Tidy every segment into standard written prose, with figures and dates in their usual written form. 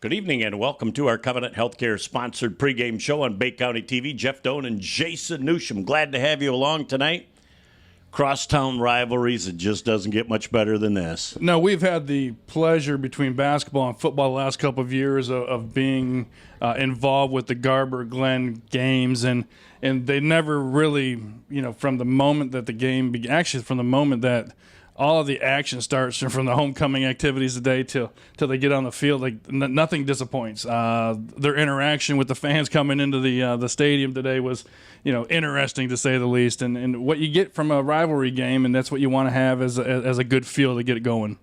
Good evening and welcome to our Covenant Healthcare sponsored pregame show on Bay County TV. Jeff Doan and Jason Newsham. Glad to have you along tonight. Crosstown rivalries, it just doesn't get much better than this. No, we've had the pleasure between basketball and football the last couple of years of being involved with the Garber Glen games, and they never really, from the moment that the game actually from the moment that all of the action starts from the homecoming activities today till they get on the field. Like nothing disappoints. Their interaction with the fans coming into the stadium today was, interesting to say the least. And what you get from a rivalry game, and that's what you want to have as a good feel to get it going.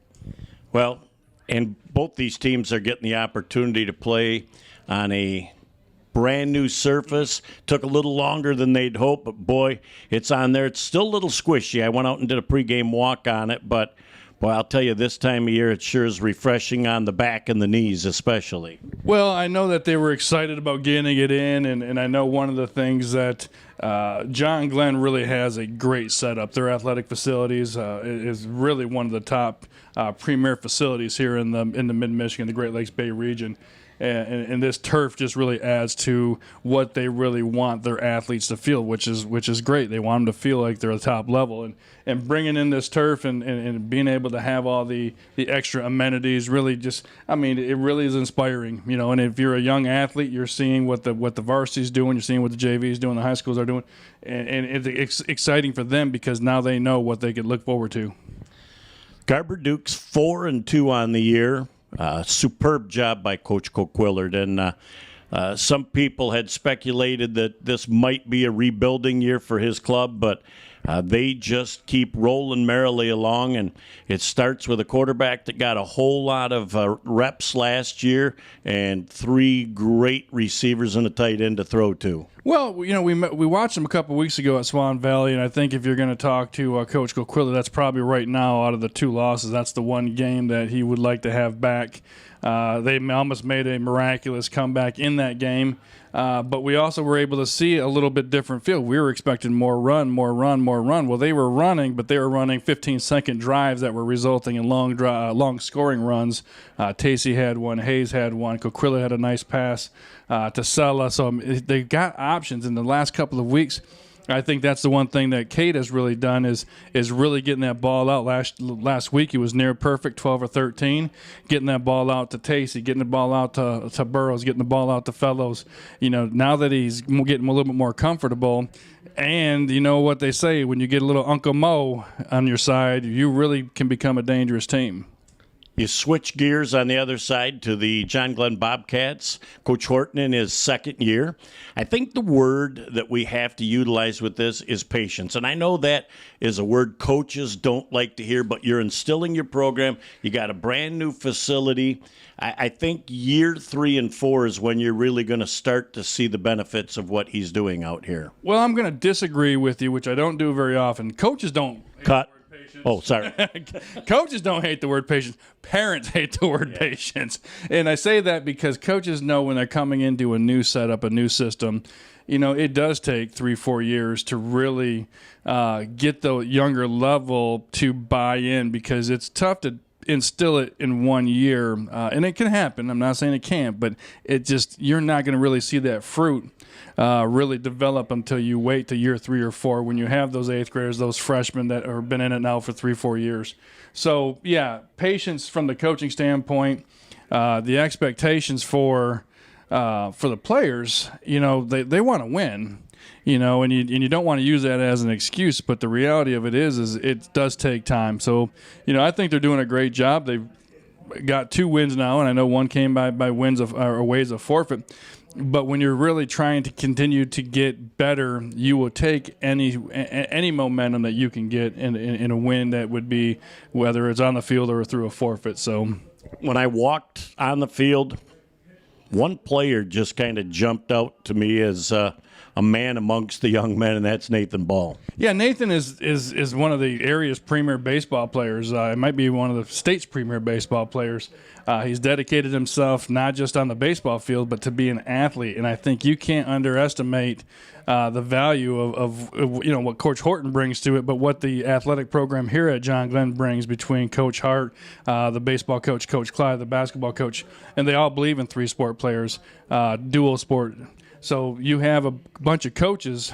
Well, and both these teams are getting the opportunity to play on a brand new surface. Took a little longer than they'd hoped, but boy, it's on there. It's still a little squishy. I went out and did a pregame walk on it, but boy, I'll tell you, this time of year, it sure is refreshing on the back and the knees especially. Well, I know that they were excited about getting it in, and I know one of the things that John Glenn really has a great setup. Their athletic facilities is really one of the top premier facilities here in the mid-Michigan, the Great Lakes Bay region. And this turf just really adds to what they really want their athletes to feel, which is great. They want them to feel like they're at the top level. And bringing in this turf and being able to have all the extra amenities really just, it really is inspiring. And if you're a young athlete, you're seeing what the varsity's doing, you're seeing what the JV's doing, the high schools are doing. And it's exciting for them because now they know what they can look forward to. Garber Duke's 4-2 on the year. Superb job by Coach Coquillard, and some people had speculated that this might be a rebuilding year for his club, but they just keep rolling merrily along, and it starts with a quarterback that got a whole lot of reps last year and 3 great receivers and a tight end to throw to. Well, we watched him a couple weeks ago at Swan Valley, and I think if you're going to talk to Coach Coquillard, that's probably right now out of the 2 losses, that's the one game that he would like to have back. They almost made a miraculous comeback in that game, but we also were able to see a little bit different field. We were expecting more run. Well, they were running, but they were running 15-second drives that were resulting in long scoring runs. Tacey had one, Hayes had one, Coquillard had a nice pass to Sella. So they got options in the last couple of weeks. I think that's the one thing that Kate has really done is really getting that ball out. Last week he was near perfect, 12 or 13, getting that ball out to Tacey, getting the ball out to Burrows, getting the ball out to Fellows. Now that he's getting a little bit more comfortable, and you know what they say, when you get a little Uncle Mo on your side, you really can become a dangerous team. You switch gears on the other side to the John Glenn Bobcats. Coach Horton in his second year. I think the word that we have to utilize with this is patience. And I know that is a word coaches don't like to hear, but you're instilling your program. You got a brand new facility. I think year 3 and 4 is when you're really going to start to see the benefits of what he's doing out here. Well, I'm going to disagree with you, which I don't do very often. Coaches don't. Cut. Oh, sorry. Coaches don't hate the word patience. Parents hate the word patience. And I say that because coaches know when they're coming into a new setup, a new system, it does take 3-4 years to really get the younger level to buy in, because it's tough to instill it in 1 year. And it can happen. I'm not saying it can't, but you're not going to really see that fruit really develop until you wait to year 3 or 4 when you have those 8th graders, those freshmen that have been in it now for 3-4 years. So, yeah, patience from the coaching standpoint, the expectations for the players, they want to win. And you don't want to use that as an excuse, but the reality of it is it does take time. So, I think they're doing a great job. They've got 2 wins now, and I know one came by wins or ways of forfeit. But when you're really trying to continue to get better, you will take any momentum that you can get in a win that would be, whether it's on the field or through a forfeit. So, when I walked on the field, one player just kind of jumped out to me as a man amongst the young men, and that's Nathan Ball. Yeah, Nathan is one of the area's premier baseball players. It might be one of the state's premier baseball players. He's dedicated himself not just on the baseball field, but to be an athlete. And I think you can't underestimate the value of what Coach Horton brings to it, but what the athletic program here at John Glenn brings between Coach Hart, the baseball coach, Coach Clyde, the basketball coach, and they all believe in 3-sport players, dual sport. So you have a bunch of coaches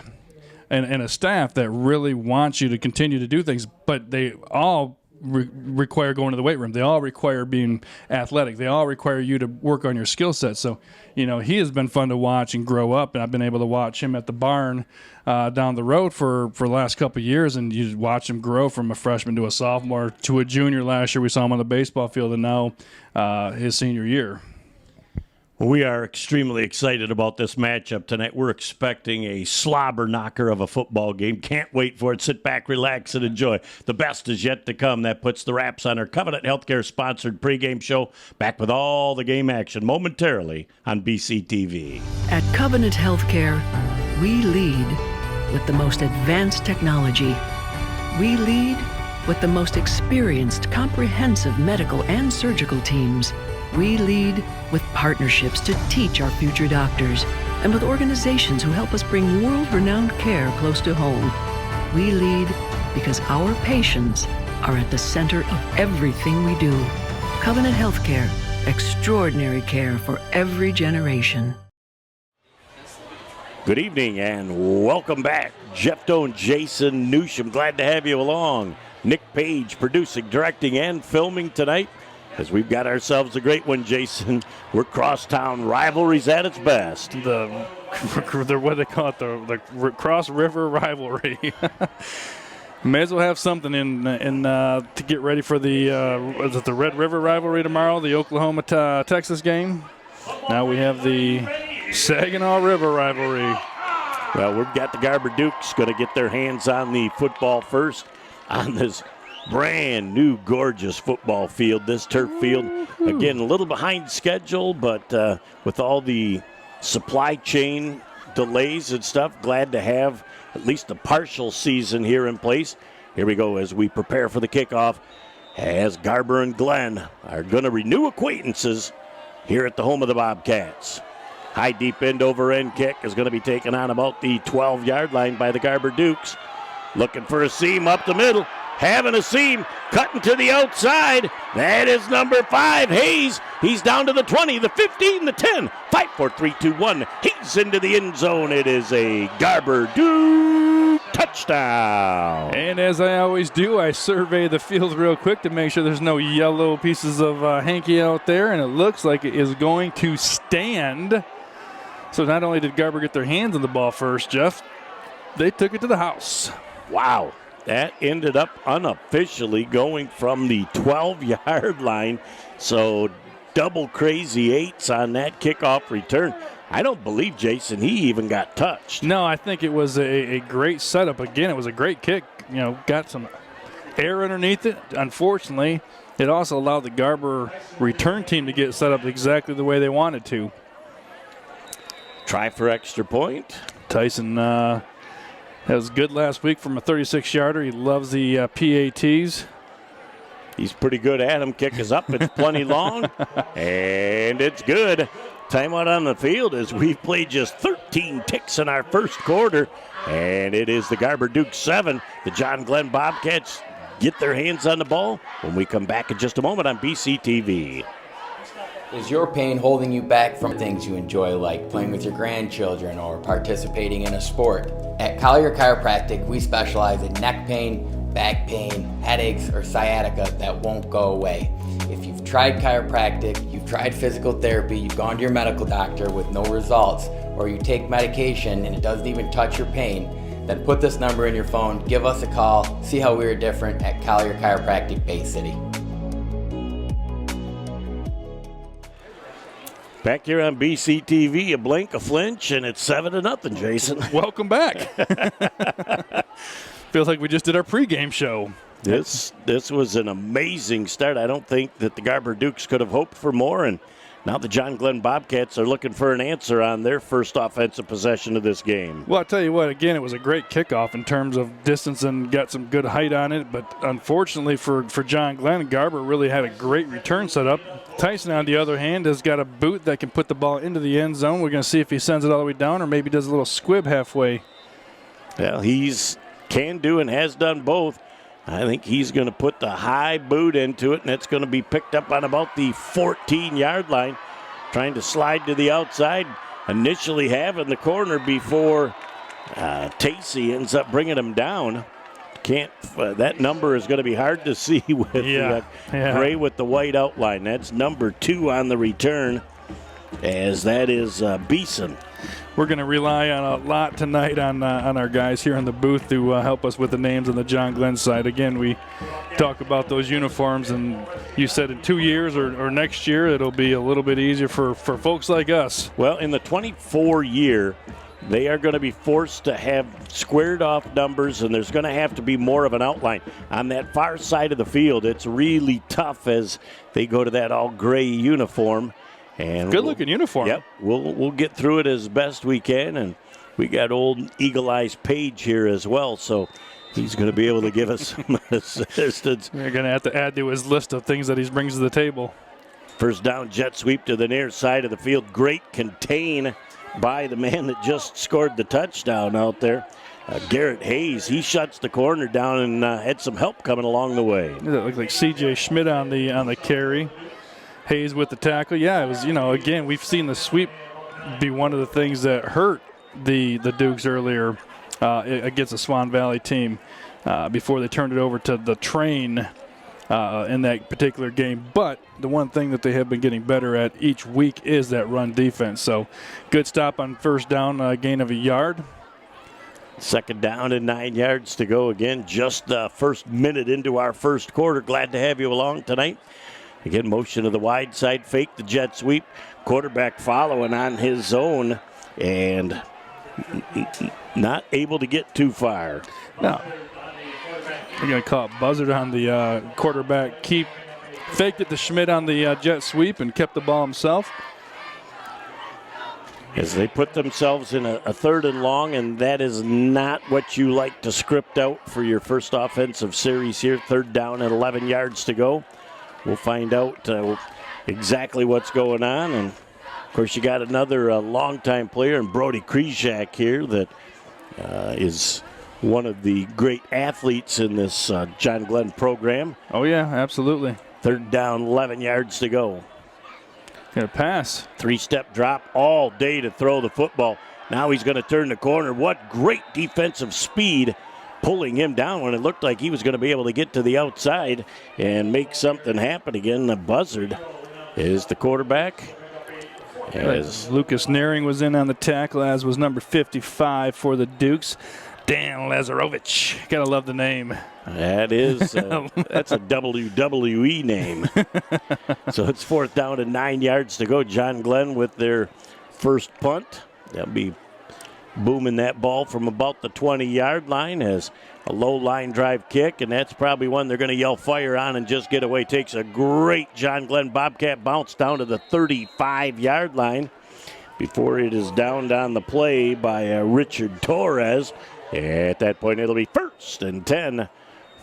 and a staff that really wants you to continue to do things, but they all require going to the weight room. They all require being athletic. They all require you to work on your skill set. So, he has been fun to watch and grow up, and I've been able to watch him at the barn down the road for the last couple of years, and you watch him grow from a freshman to a sophomore to a junior. Last year we saw him on the baseball field, and now his senior year. We are extremely excited about this matchup tonight. We're expecting a slobber knocker of a football game. Can't wait for it. Sit back, relax, and enjoy. The best is yet to come. That puts the wraps on our Covenant Healthcare sponsored pregame show. Back with all the game action momentarily on BCTV. At Covenant Healthcare, we lead with the most advanced technology. We lead with the most experienced, comprehensive medical and surgical teams. We lead with partnerships to teach our future doctors and with organizations who help us bring world-renowned care close to home. We lead because our patients are at the center of everything we do. Covenant Healthcare, extraordinary care for every generation. Good evening and welcome back. Jeff Doan, Jason Newsham, glad to have you along. Nick Page producing, directing, and filming tonight. As we've got ourselves a great one, Jason. We're crosstown rivalries at its best. The what they call it, the cross river rivalry. May as well have something in to get ready for the is it the Red River rivalry tomorrow, the Oklahoma Texas game. Now we have the Saginaw River rivalry. Well, we've got the Garber Dukes going to get their hands on the football first on this brand new gorgeous football field, this turf field. Again, a little behind schedule, but with all the supply chain delays and stuff, glad to have at least a partial season here in place. Here we go as we prepare for the kickoff, as Garber and Glenn are going to renew acquaintances here at the home of the Bobcats. High deep end over end kick is going to be taken on about the 12-yard line by the Garber Dukes. Looking for a seam up the middle. Having a seam, cutting to the outside. That is number 5, Hayes. He's down to the 20, the 15, the 10. 5, 4, 3, 2, 1. He's into the end zone. It is a Garber Duke touchdown. And as I always do, I survey the field real quick to make sure there's no yellow pieces of hanky out there, and it looks like it is going to stand. So not only did Garber get their hands on the ball first, Jeff, they took it to the house. Wow. That ended up unofficially going from the 12-yard line. So double crazy eights on that kickoff return. I don't believe, Jason, he even got touched. No, I think it was a great setup. Again, it was a great kick. Got some air underneath it. Unfortunately, it also allowed the Garber return team to get set up exactly the way they wanted to. Try for extra point. Tyson was good last week from a 36-yarder. He loves the PATs. He's pretty good at them. Kick is up. It's plenty long. And it's good. Timeout on the field as we've played just 13 ticks in our first quarter. And it is the Garber Duke 7. The John Glenn Bobcats get their hands on the ball when we come back in just a moment on BCTV. Is your pain holding you back from things you enjoy, like playing with your grandchildren or participating in a sport? At Collier Chiropractic, we specialize in neck pain, back pain, headaches, or sciatica that won't go away. If you've tried chiropractic, you've tried physical therapy, you've gone to your medical doctor with no results, or you take medication and it doesn't even touch your pain, then put this number in your phone, give us a call, see how we're different at Collier Chiropractic, Bay City. Back here on BCTV, a blink, a flinch, and it's 7-0, Jason. Welcome back. Feels like we just did our pregame show. This was an amazing start. I don't think that the Garber Dukes could have hoped for more, and Now the John Glenn Bobcats are looking for an answer on their first offensive possession of this game. Well, I'll tell you what, again, it was a great kickoff in terms of distance and got some good height on it. But unfortunately for John Glenn, Garber really had a great return setup. Tyson, on the other hand, has got a boot that can put the ball into the end zone. We're going to see if he sends it all the way down or maybe does a little squib halfway. Well, he's can do and has done both. I think he's going to put the high boot into it, and it's going to be picked up on about the 14-yard line, trying to slide to the outside, initially having the corner before Tacey ends up bringing him down. That number is going to be hard to see with gray with the white outline. That's number 2 on the return, as that is Beeson. We're going to rely on a lot tonight on our guys here in the booth to help us with the names on the John Glenn side. Again, we talk about those uniforms, and you said in 2 years or next year it'll be a little bit easier for folks like us. Well, in the 24 year, they are going to be forced to have squared off numbers, and there's going to have to be more of an outline. On that far side of the field, it's really tough as they go to that all gray uniform. And good-looking uniform. Yep, we'll get through it as best we can, and we got old Eagle Eyes Page here as well, so he's going to be able to give us some assistance. We're going to have to add to his list of things that he brings to the table. First down, jet sweep to the near side of the field. Great contain by the man that just scored the touchdown out there. Garrett Hayes, he shuts the corner down and had some help coming along the way. It looked like C.J. Schmidt on the carry. Hayes with the tackle. Yeah, it was, again, we've seen the sweep be one of the things that hurt the Dukes earlier against the Swan Valley team before they turned it over to the train in that particular game. But the one thing that they have been getting better at each week is that run defense. So good stop on first down, gain of a yard. Second down and 9 yards to go again. Just the first minute into our first quarter. Glad to have you along tonight. Again, motion to the wide side, fake the jet sweep. Quarterback following on his own and not able to get too far. No. They're going to call it buzzard on the quarterback. Faked it to Schmidt on the jet sweep and kept the ball himself. As they put themselves in a third and long, and that is not what you like to script out for your first offensive series here. Third down and 11 yards to go. We'll find out exactly what's going on. And, of course, you got another longtime player in Brody Krzyzak here that is one of the great athletes in this John Glenn program. Oh, yeah, absolutely. Third down, 11 yards to go. Gonna pass. 3-step drop all day to throw the football. Now he's going to turn the corner. What great defensive speed pulling him down when it looked like he was going to be able to get to the outside and make something happen again. The buzzard is the quarterback. As Lucas Naring was in on the tackle, as was number 55 for the Dukes, Dan Lazarovich. Gotta love the name. That is, that's a WWE name. So it's fourth down and 9 yards to go. John Glenn with their first punt. They'll be booming that ball from about the 20-yard line as a low line drive kick, and that's probably one they're going to yell fire on and just get away. Takes a great John Glenn Bobcat bounce down to the 35-yard line before it is downed on the play by Richard Torres. At that point, it'll be first and 10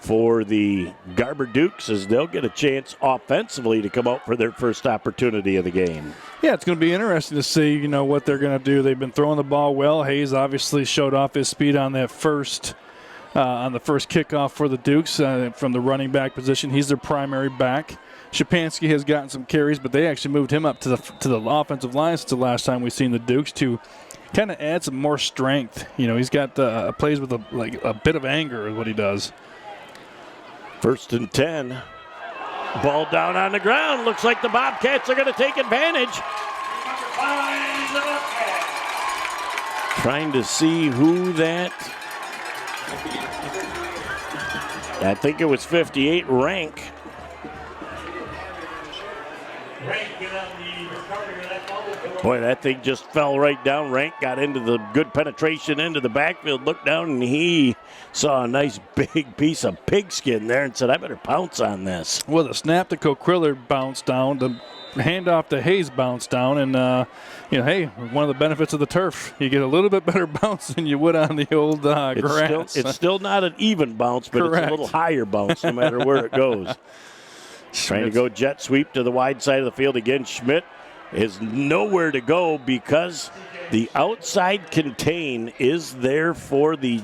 for the Garber Dukes as they'll get a chance offensively to come out for their first opportunity of the game. Yeah, it's going to be interesting to see, what they're going to do. They've been throwing the ball well. Hayes obviously showed off his speed on that first kickoff for the Dukes from the running back position. He's their primary back. Shapansky has gotten some carries, but they actually moved him up to the offensive line since the last time we've seen the Dukes to kind of add some more strength. He's got plays with a bit of anger is what he does. First and 10. Ball down on the ground. Looks like the Bobcats are going to take advantage. Trying to see who that. I think it was 58, Rank. Boy, that thing just fell right down. Rank got into the good penetration into the backfield, looked down, and he saw a nice big piece of pigskin there and said, I better pounce on this. Well, the snap to Coquiller bounced down. The handoff to Hayes bounced down, and hey, one of the benefits of the turf, you get a little bit better bounce than you would on the old grass. It's still not an even bounce, but Correct. It's a little higher bounce no matter where it goes. Trying to go jet sweep to the wide side of the field again. Schmidt is nowhere to go because the outside contain is there for the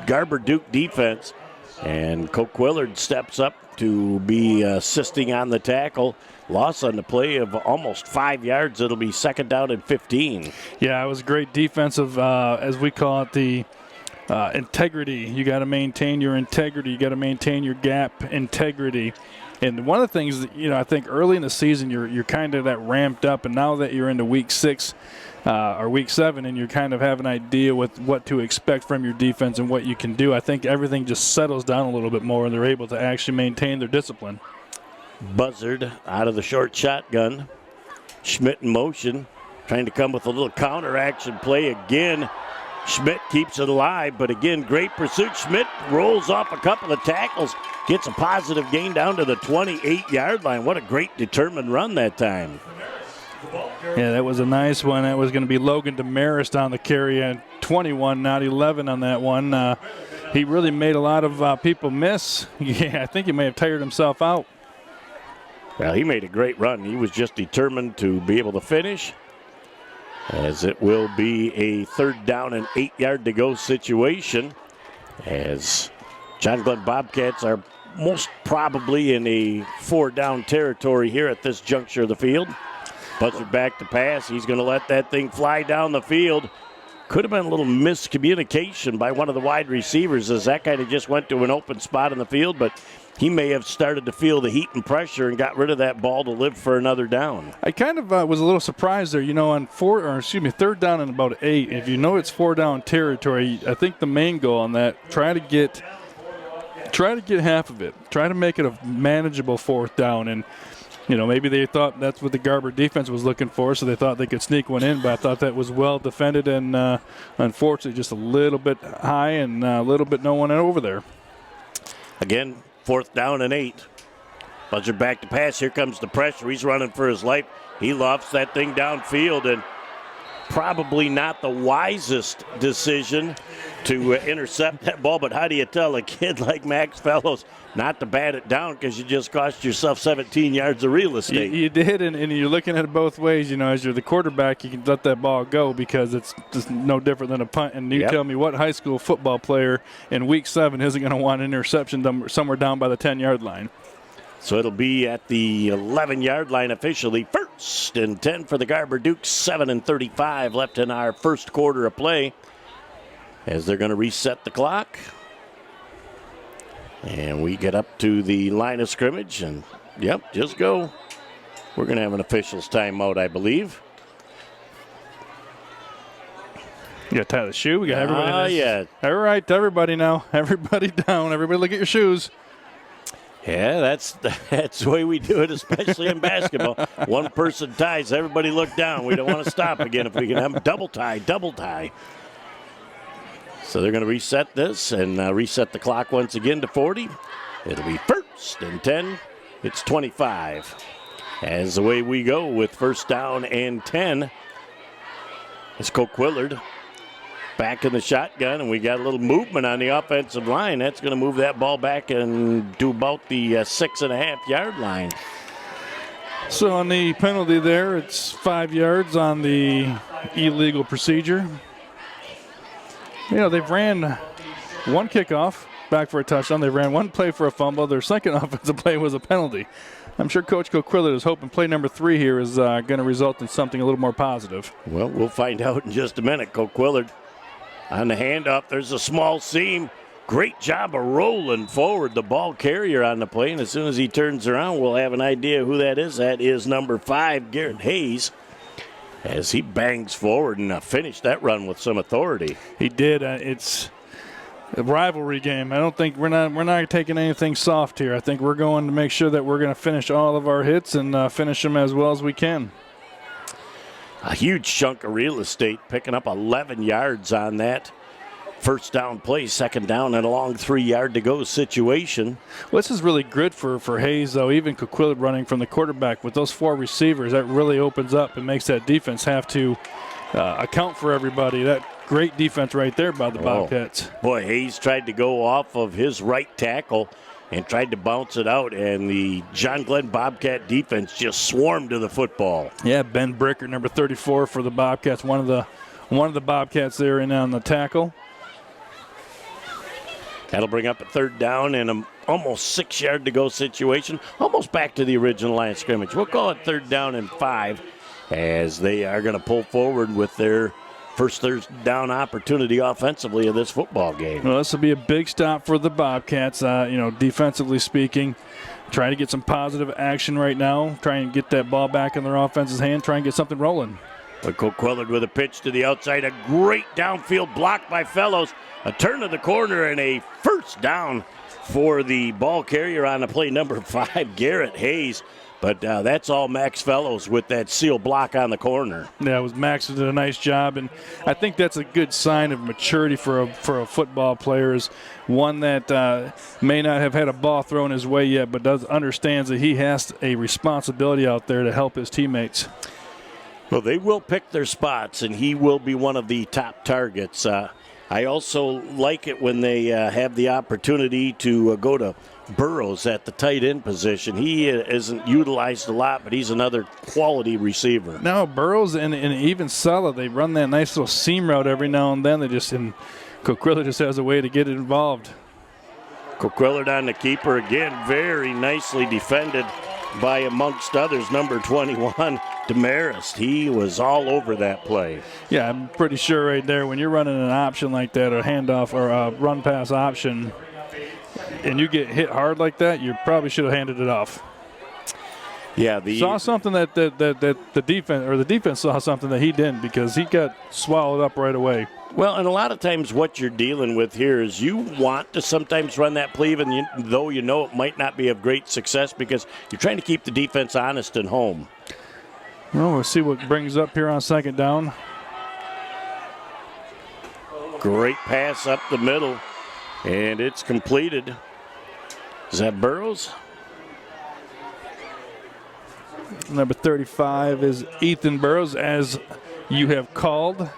Garber Duke defense. And Coquillard steps up to be assisting on the tackle. Loss on the play of almost 5 yards. It'll be second down and 15. Yeah, it was great defensive, as we call it, the integrity. You got to maintain your integrity. You got to maintain your gap integrity. And one of the things that, I think early in the season you're kind of that ramped up, and now that you're into week 6 or week 7 and you kind of have an idea with what to expect from your defense and what you can do, I think everything just settles down a little bit more and they're able to actually maintain their discipline. Buzzard out of the short shotgun. Schmidt in motion, trying to come with a little counter action play again. Schmidt keeps it alive, but again, great pursuit. Schmidt rolls off a couple of tackles, gets a positive gain down to the 28-yard line. What a great determined run that time. Yeah, that was a nice one. That was going to be Logan Demarest on the carry, and 21, not 11 on that one. He really made a lot of people miss. Yeah, I think he may have tired himself out. Well, he made a great run. He was just determined to be able to finish, as it will be a third down and 8 yard to go situation, as John Glenn Bobcats are most probably in a 4-down territory here at this juncture of the field. Buzzard back to pass. He's going to let that thing fly down the field. Could have been a little miscommunication by one of the wide receivers, as that kind of just went to an open spot in the field, but he may have started to feel the heat and pressure and got rid of that ball to live for another down. I kind of was a little surprised there, on third down and about 8. If you know it's 4-down territory, I think the main goal on that, try to get half of it. Try to make it a manageable 4th down. And, maybe they thought that's what the Garber defense was looking for, so they thought they could sneak one in, but I thought that was well defended and unfortunately just a little bit high and a little bit no one over there. Again, 4th down and 8. Buzzard back to pass. Here comes the pressure. He's running for his life. He lofts that thing downfield, and probably not the wisest decision to intercept that ball. But how do you tell a kid like Max Fellows not to bat it down, because you just cost yourself 17 yards of real estate? You did, and you're looking at it both ways. As you're the quarterback, you can let that ball go because it's just no different than a punt. And you tell me what high school football player in week 7 isn't going to want an interception somewhere down by the 10-yard line? So it'll be at the 11-yard line officially. 1st and 10 for the Garber Dukes. 7:35 left in our first quarter of play, as they're going to reset the clock. And we get up to the line of scrimmage, and just go. We're going to have an official's timeout, I believe. You got to tie the shoe. We got everybody. Yeah. All right, everybody now. Everybody down. Everybody look at your shoes. Yeah, that's the way we do it, especially in basketball. One person ties, everybody look down. We don't want to stop again if we can have double tie. So they're going to reset this and reset the clock once again to 40. It'll be 1st and 10. It's 25. As the way we go with 1st down and 10. It's Coquillard back in the shotgun, and we got a little movement on the offensive line. That's going to move that ball back and do about the 6.5-yard line. So on the penalty there, it's 5 yards on the illegal procedure. They've ran one kickoff back for a touchdown. They ran one play for a fumble. Their second offensive play was a penalty. I'm sure Coach Coquillard is hoping play number 3 here is going to result in something a little more positive. Well, we'll find out in just a minute. Coquillard on the handoff. There's a small seam. Great job of rolling forward the ball carrier on the play. And as soon as he turns around, we'll have an idea who that is. That is number 5, Garrett Hayes, as he bangs forward and finished that run with some authority. He did. It's a rivalry game. I don't think we're not taking anything soft here. I think we're going to make sure that we're going to finish all of our hits and finish them as well as we can. A huge chunk of real estate, picking up 11 yards on that first down play, second down and a long 3-yard to go situation. Well, this is really good for Hayes, though. Even Coquillid running from the quarterback with those 4 receivers, that really opens up and makes that defense have to account for everybody. That great defense right there by the Bobcats. Boy, Hayes tried to go off of his right tackle and tried to bounce it out, and the John Glenn Bobcat defense just swarmed to the football. Yeah, Ben Bricker, number 34 for the Bobcats, one of the Bobcats there in on the tackle. That'll bring up a third down and an almost 6-yard to go situation, almost back to the original line of scrimmage. We'll call it third down and 5 as they are going to pull forward with their first third down opportunity offensively of this football game. Well, this will be a big stop for the Bobcats, defensively speaking. Trying to get some positive action right now. Try and get that ball back in their offense's hand. Try and get something rolling. But Coquillid with a pitch to the outside. A great downfield block by Fellows. A turn to the corner and a first down for the ball carrier on the play, number 5, Garrett Hayes. But that's all Max Fellows with that seal block on the corner. Yeah, it was Max who did a nice job, and I think that's a good sign of maturity for a football player, is one that may not have had a ball thrown his way yet, but understands that he has a responsibility out there to help his teammates. Well, they will pick their spots, and he will be one of the top targets. I also like it when they have the opportunity to go to Burrows at the tight end position. He isn't utilized a lot, but he's another quality receiver. Now, Burrows and even Sala, they run that nice little seam route every now and then. Coquillid just has a way to get involved. Coquillid on the keeper again, very nicely defended by, amongst others, number 21, Demarest. He was all over that play. Yeah, I'm pretty sure right there when you're running an option like that, a handoff or a run pass option, and you get hit hard like that, you probably should have handed it off. Yeah, saw something that the defense saw something that he didn't, because he got swallowed up right away. Well, and a lot of times what you're dealing with here is you want to sometimes run that play, even though you know it might not be of great success, because you're trying to keep the defense honest and home. Well, we'll see what brings up here on second down. Great pass up the middle, and it's completed. Is that Burrows? Number 35 is Ethan Burrows, as you have called.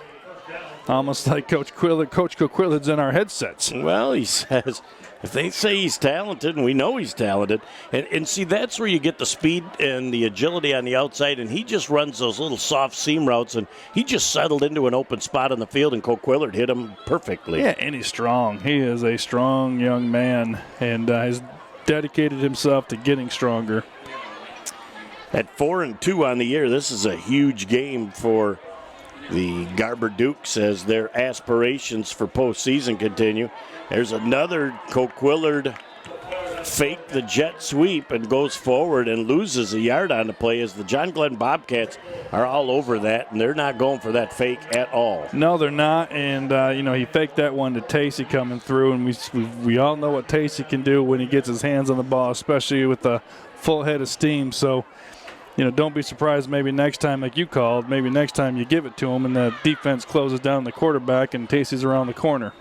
Almost like Coach Coquillid's in our headsets. Well, he says, if they say he's talented, and we know he's talented, and see, that's where you get the speed and the agility on the outside, and he just runs those little soft seam routes, and he just settled into an open spot on the field, and Coquillid hit him perfectly. Yeah, and he's strong. He is a strong young man, and has dedicated himself to getting stronger. At 4-2 on the year, this is a huge game for the Garber Dukes as their aspirations for postseason continue. There's another Coquillid fake the jet sweep and goes forward and loses a yard on the play, as the John Glenn Bobcats are all over that, and they're not going for that fake at all. No, they're not, and he faked that one to Tacey coming through, and we all know what Tacey can do when he gets his hands on the ball, especially with a full head of steam. So, don't be surprised maybe next time, like you called, maybe next time you give it to him and the defense closes down the quarterback and Tacey's around the corner.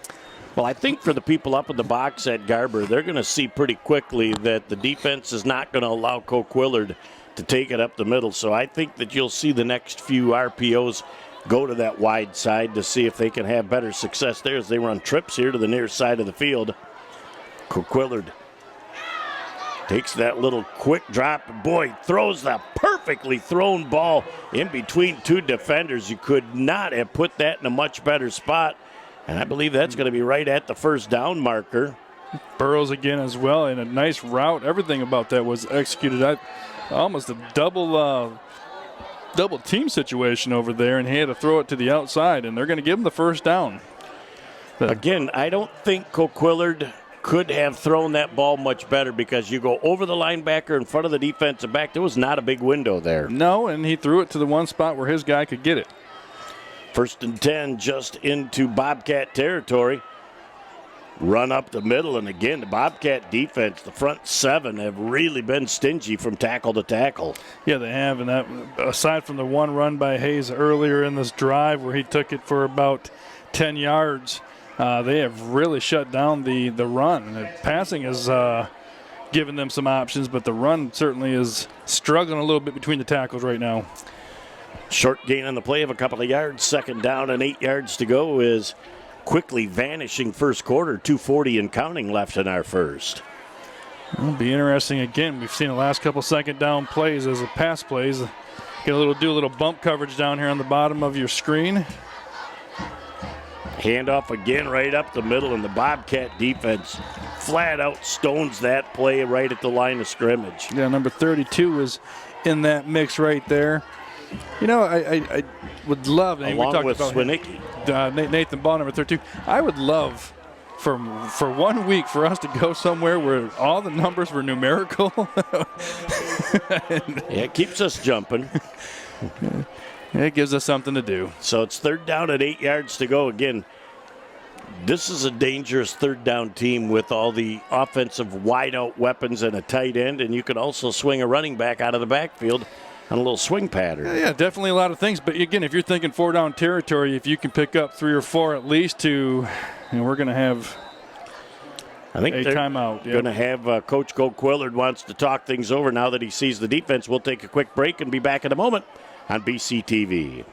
Well, I think for the people up in the box at Garber, they're going to see pretty quickly that the defense is not going to allow Coquillid to take it up the middle. So I think that you'll see the next few RPOs go to that wide side to see if they can have better success there as they run trips here to the near side of the field. Coquillid takes that little quick drop. Boy, throws the perfectly thrown ball in between two defenders. You could not have put that in a much better spot. And I believe that's going to be right at the first down marker. Burrows again as well, and a nice route. Everything about that was executed. Almost a double team situation over there, and he had to throw it to the outside, and they're going to give him the first down. Again, I don't think Coquillid could have thrown that ball much better, because you go over the linebacker in front of the defensive back. There was not a big window there. No, and he threw it to the one spot where his guy could get it. 1st and 10 just into Bobcat territory. Run up the middle, and again, the Bobcat defense, the front 7, have really been stingy from tackle to tackle. Yeah, they have, and that, aside from the one run by Hayes earlier in this drive where he took it for about 10 yards, they have really shut down the run. The passing has given them some options, but the run certainly is struggling a little bit between the tackles right now. Short gain on the play of a couple of yards. 2nd down and 8 yards to go is quickly vanishing first quarter. 2:40 and counting left in our first. It'll be interesting again. We've seen the last couple 2nd down plays as a pass plays. Do a little bump coverage down here on the bottom of your screen. Handoff again right up the middle, and the Bobcat defense flat out stones that play right at the line of scrimmage. Yeah, number 32 is in that mix right there. You know, I would love, and Along we talked with about Swinicki. Nathan Ball, number 32. I would love for 1 week for us to go somewhere where all the numbers were numerical. Yeah, it keeps us jumping. It gives us something to do. So it's 3rd down and 8 yards to go. Again, this is a dangerous 3rd down team with all the offensive wide-out weapons and a tight end, and you could also swing a running back out of the backfield on a little swing pattern. Yeah, definitely a lot of things. But, again, if you're thinking 4-down territory, if you can pick up 3 or 4 at least we're going to have I think a they're timeout. going to have Coach Quillard wants to talk things over now that he sees the defense. We'll take a quick break and be back in a moment on BCTV.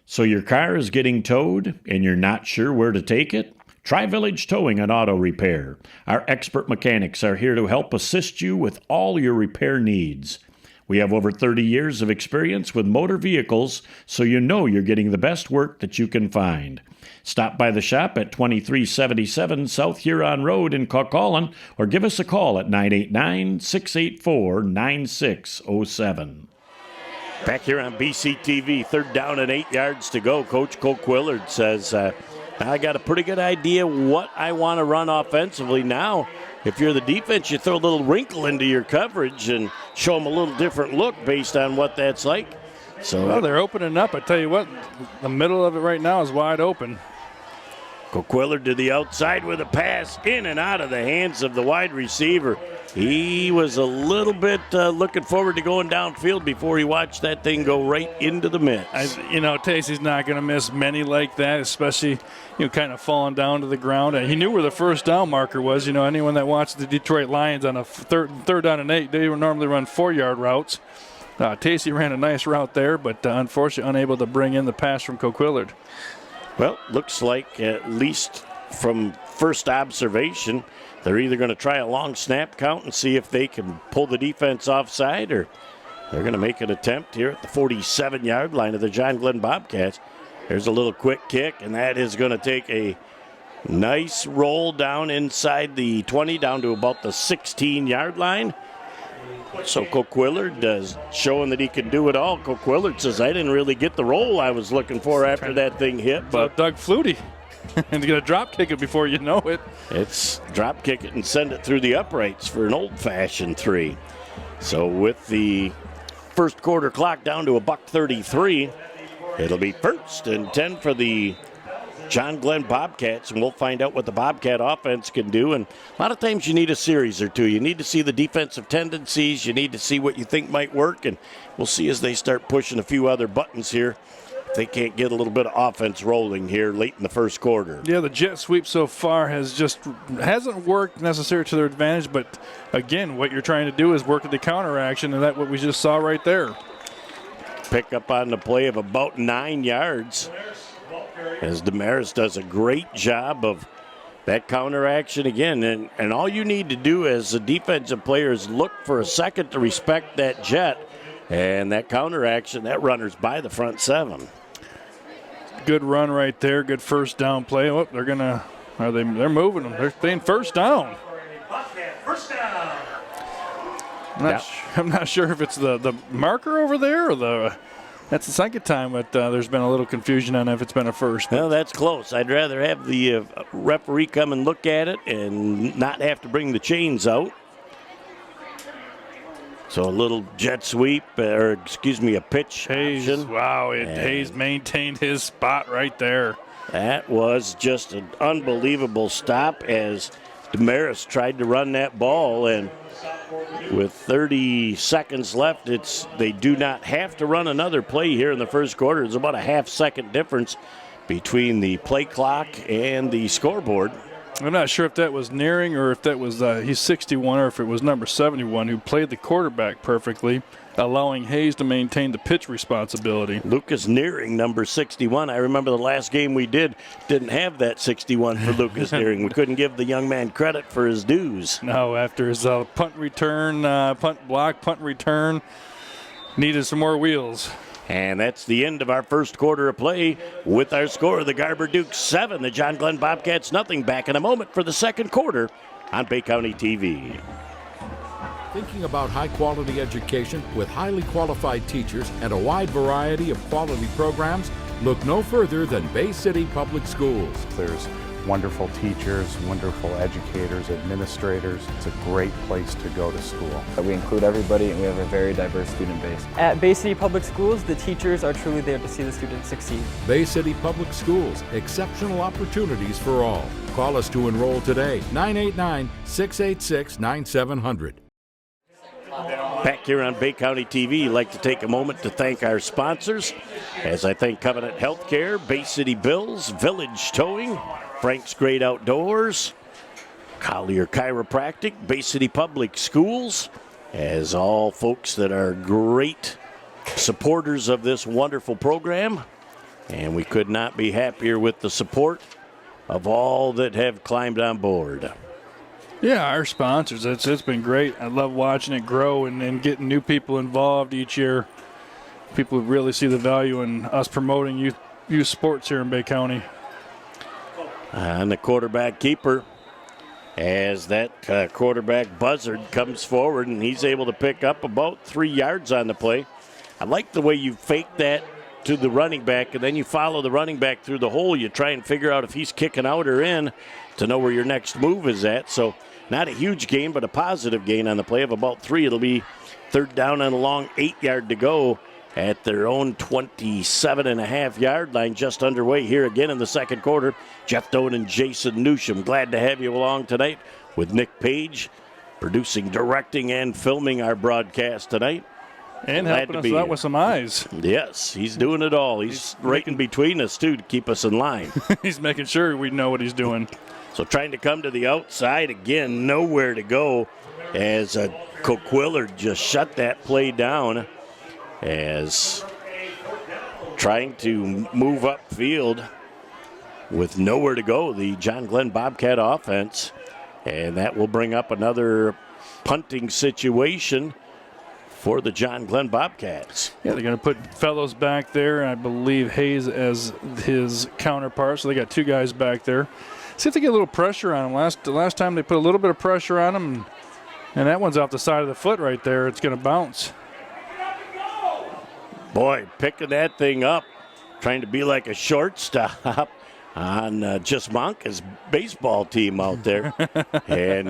So your car is getting towed and you're not sure where to take it? Try Village Towing and Auto Repair. Our expert mechanics are here to help assist you with all your repair needs. We have over 30 years of experience with motor vehicles, so you know you're getting the best work that you can find. Stop by the shop at 2377 South Huron Road in Coquitlam or give us a call at 989-684-9607. Back here on BCTV, 3rd down and 8 yards to go. Coach Quillard says, I got a pretty good idea what I want to run offensively. Now, if you're the defense, you throw a little wrinkle into your coverage and show them a little different look based on what that's like. So well, they're opening up. I tell you what, the middle of it right now is wide open. Quillard to the outside with a pass in and out of the hands of the wide receiver. He was a little bit looking forward to going downfield before he watched that thing go right into the mix. Tacey's not going to miss many like that, especially, kind of falling down to the ground. And he knew where the 1st down marker was. Anyone that watched the Detroit Lions on a third down and 8, they would normally run 4-yard routes. Tacey ran a nice route there, but unfortunately unable to bring in the pass from Quillard. Well, looks like at least from first observation, they're either going to try a long snap count and see if they can pull the defense offside, or they're going to make an attempt here at the 47-yard line of the John Glenn Bobcats. There's a little quick kick, and that is going to take a nice roll down inside the 20, down to about the 16-yard line. So Quillard is showing that he can do it all. Quillard says, I didn't really get the roll I was looking for after that thing hit. But Doug Flutie. And he's going to drop kick it before you know it. It's drop kick it and send it through the uprights for an old-fashioned 3. So with the first quarter clock down to $1:33, it'll be 1st and 10 for the John Glenn Bobcats, and we'll find out what the Bobcat offense can do. And a lot of times you need a series or two. You need to see the defensive tendencies. You need to see what you think might work, and we'll see as they start pushing a few other buttons here. They can't get a little bit of offense rolling here late in the first quarter. Yeah, the jet sweep so far hasn't worked necessarily to their advantage, but again, what you're trying to do is work at the counter action, and that's what we just saw right there. Pick up on the play of about 9 yards as Damaris does a great job of that counter action again. And all you need to do as a defensive player is look for a second to respect that jet, and that counter action, that runner's by the front 7. Good run right there. Good 1st down play. Oh, they're moving them. They're staying 1st down. I'm not sure if it's the marker over there or that's the 2nd time, but there's been a little confusion on if it's been a 1st. Well, that's close. I'd rather have the referee come and look at it and not have to bring the chains out. So a little jet sweep, a pitch option. Wow, Hayes maintained his spot right there. That was just an unbelievable stop as Damaris tried to run that ball, and with 30 seconds left, they do not have to run another play here in the first quarter. It's about a half-second difference between the play clock and the scoreboard. I'm not sure if that was Nearing or if that was he's 61 or if it was number 71 who played the quarterback perfectly, allowing Hayes to maintain the pitch responsibility. Lucas Nearing, number 61. I remember the last game we didn't have that 61 for Lucas Nearing. We couldn't give the young man credit for his dues. No, after his punt return, punt block, punt return, needed some more wheels. And that's the end of our first quarter of play with our score, the Garber Dukes 7, the John Glenn Bobcats nothing. Back in a moment for the second quarter on Bay County TV. Thinking about high-quality education with highly qualified teachers and a wide variety of quality programs? Look no further than Bay City Public Schools. There's wonderful teachers, wonderful educators, administrators. It's a great place to go to school. We include everybody and we have a very diverse student base. At Bay City Public Schools, the teachers are truly there to see the students succeed. Bay City Public Schools, exceptional opportunities for all. Call us to enroll today, 989-686-9700. Back here on Bay County TV, I'd like to take a moment to thank our sponsors, as I thank Covenant Healthcare, Bay City Bills, Village Towing, Frank's Great Outdoors, Collier Chiropractic, Bay City Public Schools, as all folks that are great supporters of this wonderful program. And we could not be happier with the support of all that have climbed on board. Yeah, our sponsors, it's been great. I love watching it grow and getting new people involved each year. People who really see the value in us promoting youth sports here in Bay County. And the quarterback keeper, as that quarterback Buzzard comes forward, and he's able to pick up about 3 yards on the play. I like the way you fake that to the running back, and then you follow the running back through the hole. You try and figure out if he's kicking out or in to know where your next move is at. So not a huge gain, but a positive gain on the play of about 3. It'll be third down and a long 8 yard to go at their own 27.5-yard line, just underway here again in the second quarter. Jeff Doan and Jason Newsham, glad to have you along tonight with Nick Page producing, directing, and filming our broadcast tonight. And Glad helping to us be out here. with some eyes. Yes, he's doing it all. He's right in between us, too, to keep us in line. He's making sure we know what he's doing. So trying to come to the outside again, nowhere to go, as Coquillard just shut that play down, as trying to move upfield with nowhere to go, the John Glenn Bobcat offense. And that will bring up another punting situation for the John Glenn Bobcats. Yeah, they're going to put Fellows back there, and I believe Hayes as his counterpart. So they got two guys back there. See if they get a little pressure on him. The last time they put a little bit of pressure on him, and that one's off the side of the foot right there. It's going to bounce. Boy, picking that thing up, trying to be like a shortstop on Jasmonka's baseball team out there. And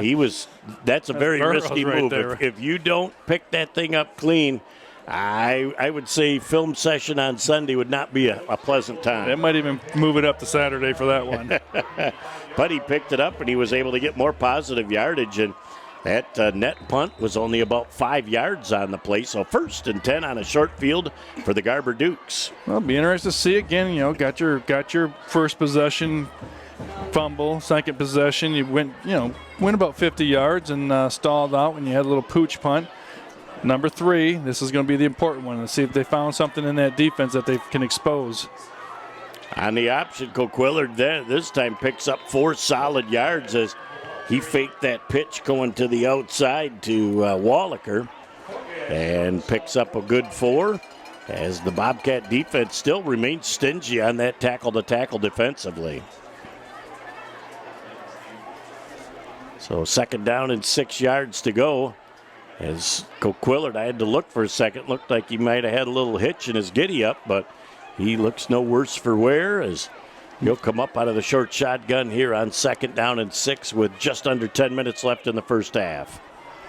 that's a very Burrows risky right move. there. If you don't pick that thing up clean, I would say film session on Sunday would not be a pleasant time. They might even move it up to Saturday for that one. But he picked it up, and he was able to get more positive yardage. And that net punt was only about 5 yards on the play. So 1st and 10 on a short field for the Garber Dukes. Well, it'll be interesting to see again. You know, got your first possession fumble, second possession. You went about 50 yards and stalled out when you had a little pooch punt. Number 3, this is going to be the important one. Let's see if they found something in that defense that they can expose. On the option, Coquillard this time picks up 4 solid yards as he faked that pitch going to the outside to Wallaker and picks up a good 4 as the Bobcat defense still remains stingy on that tackle-to-tackle defensively. So 2nd down and 6 yards to go. As Coquillard, I had to look for a second, looked like he might have had a little hitch in his giddy-up, but he looks no worse for wear as he'll come up out of the short shotgun here on 2nd down and 6 with just under 10 minutes left in the first half.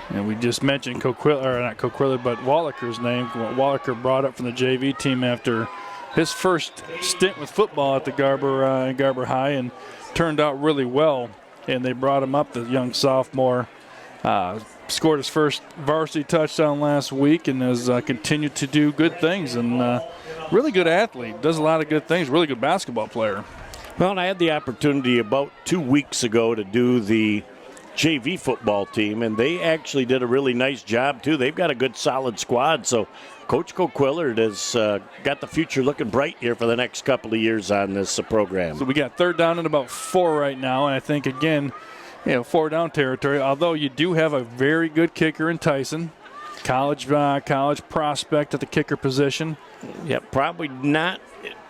And we just mentioned not Coquillard, but Wallaker's name. Wallaker brought up from the JV team after his first stint with football at the Garber High and turned out really well. And they brought him up, the young sophomore. Scored his first varsity touchdown last week and has continued to do good things. And really good athlete, does a lot of good things, really good basketball player. Well, and I had the opportunity about 2 weeks ago to do the JV football team, and they actually did a really nice job, too. They've got a good, solid squad, so Coach Coquillard has got the future looking bright here for the next couple of years on this program. So we got third down and about 4 right now, and I think, again, 4 down territory, although you do have a very good kicker in Tyson, college prospect at the kicker position. Yeah, probably not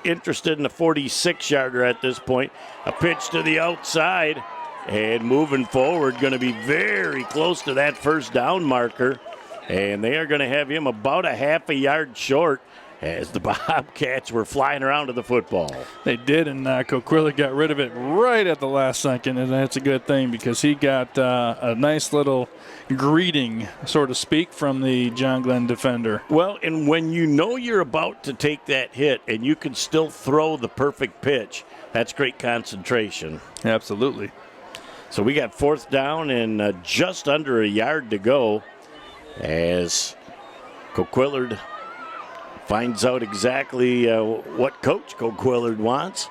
interested in the 46-yarder at this point. A pitch to the outside, and moving forward, going to be very close to that first down marker. And they are going to have him about a half a yard short as the Bobcats were flying around to the football. They did, and Coquillard got rid of it right at the last second, and that's a good thing because he got a nice little greeting, so to speak, from the John Glenn defender. Well, and when you know you're about to take that hit and you can still throw the perfect pitch, that's great concentration. Absolutely. So we got fourth down and just under a yard to go as Coquillard finds out exactly what Coach Coquillard wants.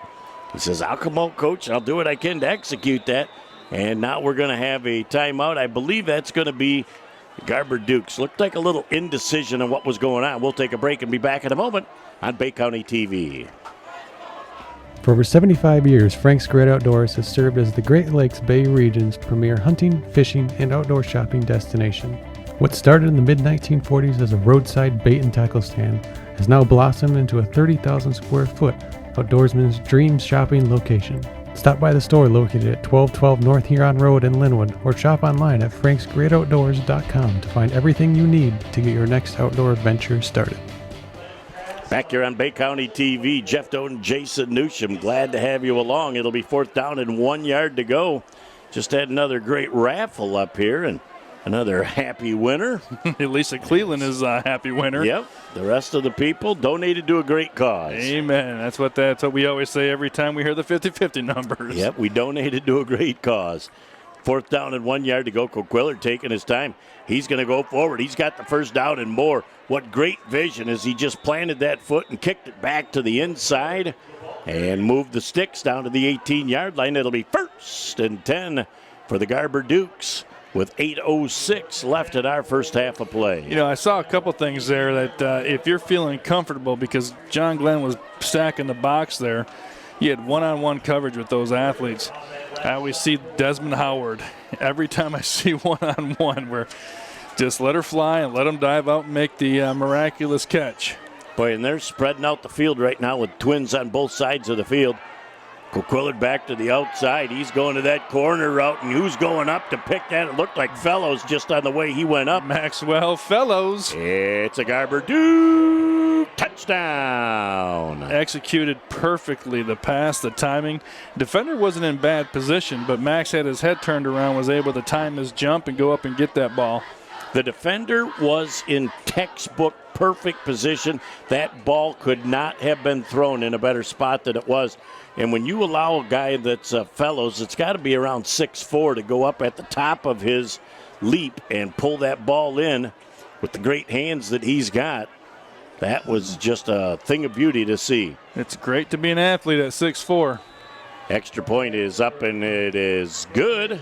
He says, I'll come out, Coach. I'll do what I can to execute that. And now we're going to have a timeout. I believe that's going to be Garber Dukes. Looked like a little indecision on what was going on. We'll take a break and be back in a moment on Bay County TV. For over 75 years, Frank's Great Outdoors has served as the Great Lakes Bay region's premier hunting, fishing, and outdoor shopping destination. What started in the mid-1940s as a roadside bait and tackle stand has now blossomed into a 30,000 square foot outdoorsman's dream shopping location. Stop by the store located at 1212 North Huron Road in Linwood or shop online at franksgreatoutdoors.com to find everything you need to get your next outdoor adventure started. Back here on Bay County TV, Jeff Doden, Jason Newsham, glad to have you along. It'll be fourth down and 1 yard to go. Just had another great raffle up here and another happy winner. At least Cleveland is a happy winner. Yep. The rest of the people donated to a great cause. Amen. That's what we always say every time we hear the 50-50 numbers. Yep, we donated to a great cause. Fourth down and 1 yard to go. Coquillard taking his time. He's going to go forward. He's got the first down and more. What great vision as he just planted that foot and kicked it back to the inside and moved the sticks down to the 18-yard line. It'll be first and 10 for the Garber Dukes with 8:06 left in our first half of play. You know, I saw a couple things there that if you're feeling comfortable, because John Glenn was stacking the box there, he had one-on-one coverage with those athletes. I always see Desmond Howard. Every time I see one-on-one, where just let her fly and let them dive out and make the miraculous catch. Boy, and they're spreading out the field right now with twins on both sides of the field. Coquillard back to the outside. He's going to that corner route, and who's going up to pick that? It looked like Fellows just on the way he went up. Maxwell Fellows. It's a Garber Duke touchdown. Executed perfectly, the pass, the timing. Defender wasn't in bad position, but Max had his head turned around, was able to time his jump and go up and get that ball. The defender was in textbook perfect position. That ball could not have been thrown in a better spot than it was. And when you allow a guy that's Fellows, it's got to be around 6'4" to go up at the top of his leap and pull that ball in with the great hands that he's got. That was just a thing of beauty to see. It's great to be an athlete at 6'4". Extra point is up, and it is good.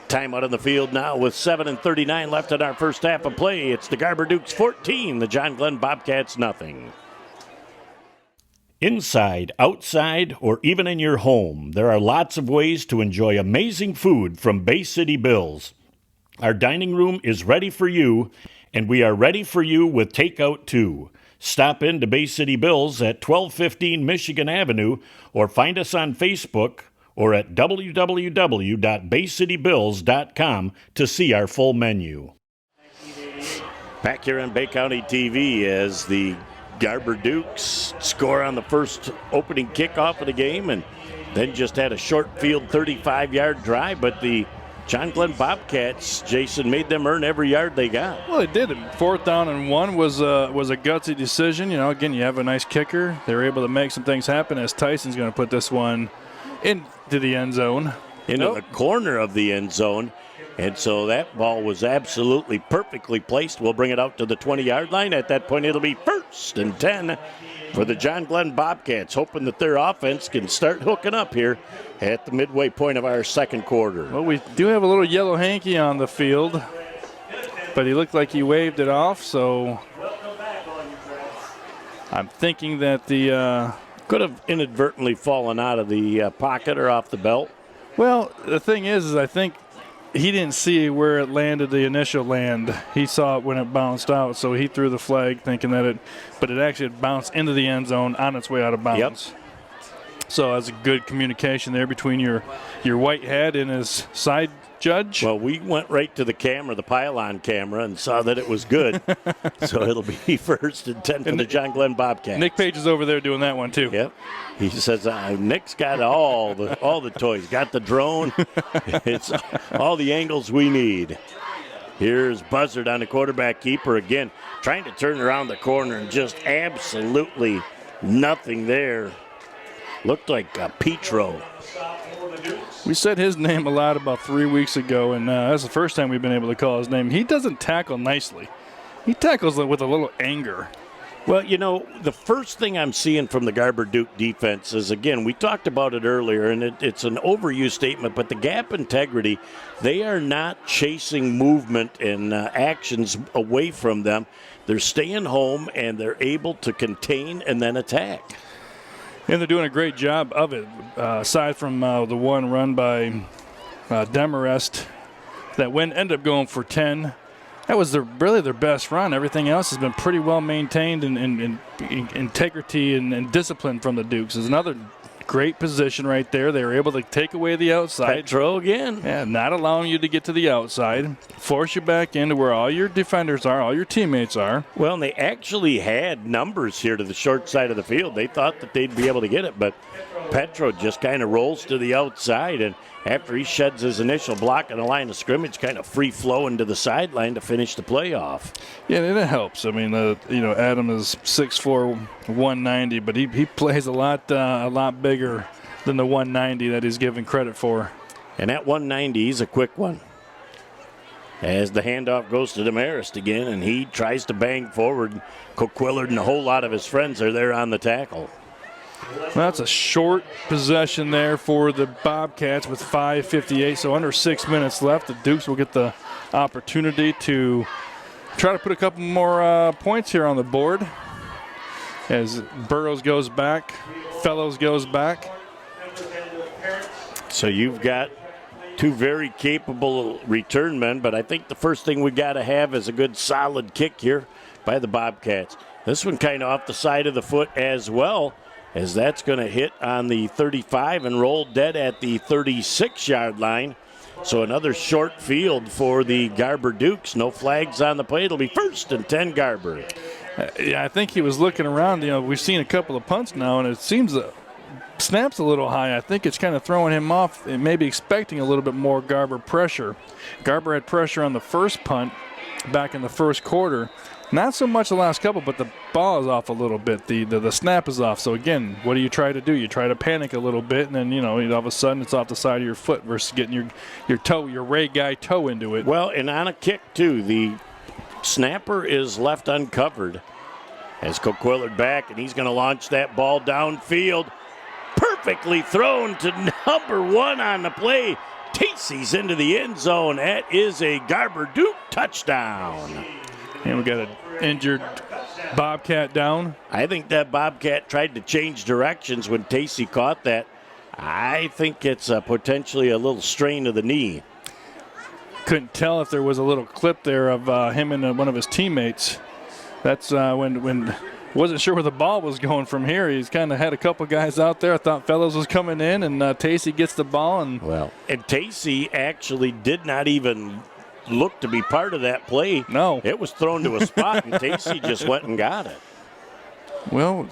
Timeout on the field now with 7:39 left in our first half of play. It's the Garber Dukes 14, the John Glenn Bobcats nothing. Inside, outside, or even in your home, there are lots of ways to enjoy amazing food from Bay City Bills. Our dining room is ready for you, and we are ready for you with takeout too. Stop in to Bay City Bills at 1215 Michigan Avenue or find us on Facebook or at www.baycitybills.com to see our full menu. Back here on Bay County TV as the Garber Dukes score on the first opening kickoff of the game and then just had a short field 35-yard drive, but the John Glenn Bobcats, Jason, made them earn every yard they got. Well, they did. Fourth down and 1 was a gutsy decision. You know, again, you have a nice kicker. They were able to make some things happen as Tyson's going to put this one into the end zone. Into the corner of the end zone. And so that ball was absolutely perfectly placed. We'll bring it out to the 20-yard line. At that point, it'll be 1st and 10 for the John Glenn Bobcats, hoping that their offense can start hooking up here at the midway point of our second quarter. Well, we do have a little yellow hanky on the field, but he looked like he waved it off, so I'm thinking that the could have inadvertently fallen out of the pocket or off the belt. Well, the thing is I think he didn't see where it landed, the initial land. He saw it when it bounced out, so he threw the flag thinking that but it actually bounced into the end zone on its way out of bounds. Yep. So that's a good communication there between your white hat and his side judge. Well, we went right to the camera, the pylon camera, and saw that it was good. So it'll be 1st and 10 for the John Glenn Bobcats. Nick Page is over there doing that one too. Yep. He says, Nick's got all the toys. Got the drone. It's all the angles we need. Here's Buzzard on the quarterback keeper again, trying to turn around the corner and just absolutely nothing there. Looked like Petro. We said his name a lot about 3 weeks ago, and that's the first time we've been able to call his name. He doesn't tackle nicely. He tackles with a little anger. Well, the first thing I'm seeing from the Garber Duke defense is, again, we talked about it earlier, and it's an overused statement, but the gap integrity, they are not chasing movement and actions away from them. They're staying home, and they're able to contain and then attack. And they're doing a great job of it, aside from the one run by Demarest that ended up going for 10. That was really their best run. Everything else has been pretty well maintained in integrity and discipline from the Dukes. There's another great position right there. They were able to take away the outside. Petro again. Yeah, not allowing you to get to the outside. Force you back into where all your defenders are, all your teammates are. Well, and they actually had numbers here to the short side of the field. They thought that they'd be able to get it, but Petro just kind of rolls to the outside, and after he sheds his initial block on the line of scrimmage, kind of free flowing to the sideline to finish the play off. Yeah, and it helps. I mean, Adam is 6'4", 190, but he plays a lot bigger than the 190 that he's given credit for. And that 190, he's a quick one. As the handoff goes to Demarest again, and he tries to bang forward. Coquillard and a whole lot of his friends are there on the tackle. Well, that's a short possession there for the Bobcats with 5:58, so under 6 minutes left. The Dukes will get the opportunity to try to put a couple more points here on the board as Burrows goes back, Fellows goes back. So you've got two very capable return men, but I think the first thing we got to have is a good solid kick here by the Bobcats. This one kind of off the side of the foot as well, as that's going to hit on the 35 and roll dead at the 36-yard line. So another short field for the Garber Dukes. No flags on the play. It'll be 1st and 10 Garber. Yeah, I think he was looking around. We've seen a couple of punts now, and it seems the snap's a little high. I think it's kind of throwing him off and maybe expecting a little bit more Garber pressure. Garber had pressure on the first punt back in the first quarter. Not so much the last couple, but the ball is off a little bit. The snap is off. So, again, what do you try to do? You try to panic a little bit, and then, all of a sudden it's off the side of your foot versus getting your Ray Guy toe into it. Well, and on a kick, too, the snapper is left uncovered as Coquillard back, and he's going to launch that ball downfield. Perfectly thrown to number 1 on the play. Tacey's into the end zone. That is a Garber Duke touchdown. And we got an injured Bobcat down. I think that Bobcat tried to change directions when Tacey caught that. I think it's potentially a little strain of the knee. Couldn't tell if there was a little clip there of him and one of his teammates. That's when wasn't sure where the ball was going from here. He's kind of had a couple guys out there. I thought Fellows was coming in, and Tacey gets the ball. And Tacey actually did not even look to be part of that play. No. It was thrown to a spot, and Tacey just went and got it. Well,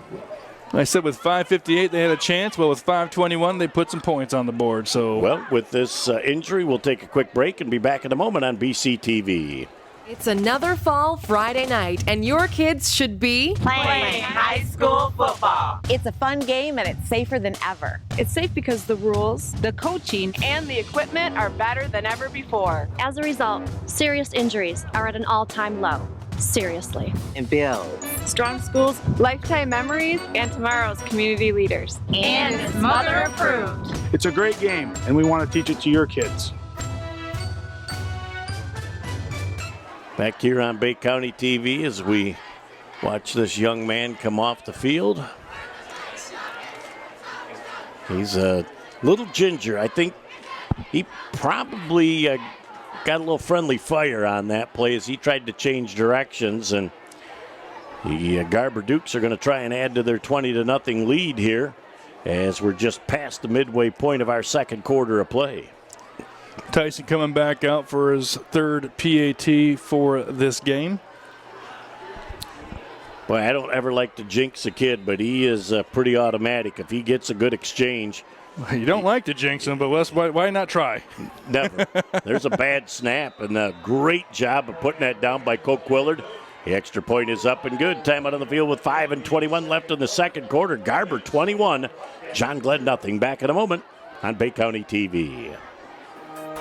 I said with 5:58 they had a chance. Well, with 5:21 they put some points on the board. So well, with this injury, we'll take a quick break and be back in a moment on BCTV. It's another fall Friday night, and your kids should be playing high school football. It's a fun game, and it's safer than ever. It's safe because the rules, the coaching, and the equipment are better than ever before. As a result, serious injuries are at an all-time low. Seriously. And builds strong schools, lifetime memories, and tomorrow's community leaders. And it's mother approved. It's a great game, and we want to teach it to your kids. Back here on Bay County TV as we watch this young man come off the field. He's a little ginger. I think he probably got a little friendly fire on that play as he tried to change directions. And the Garber Dukes are going to try and add to their 20-0 lead here as we're just past the midway point of our second quarter of play. Tyson coming back out for his third PAT for this game. Boy, I don't ever like to jinx a kid, but he is pretty automatic. If he gets a good exchange. You don't like to jinx him, but why not try? Never. There's a bad snap, and a great job of putting that down by Coach Willard. The extra point is up and good. Time out on the field with 5:21 left in the second quarter. Garber 21, John Glenn nothing. Back in a moment on Bay County TV.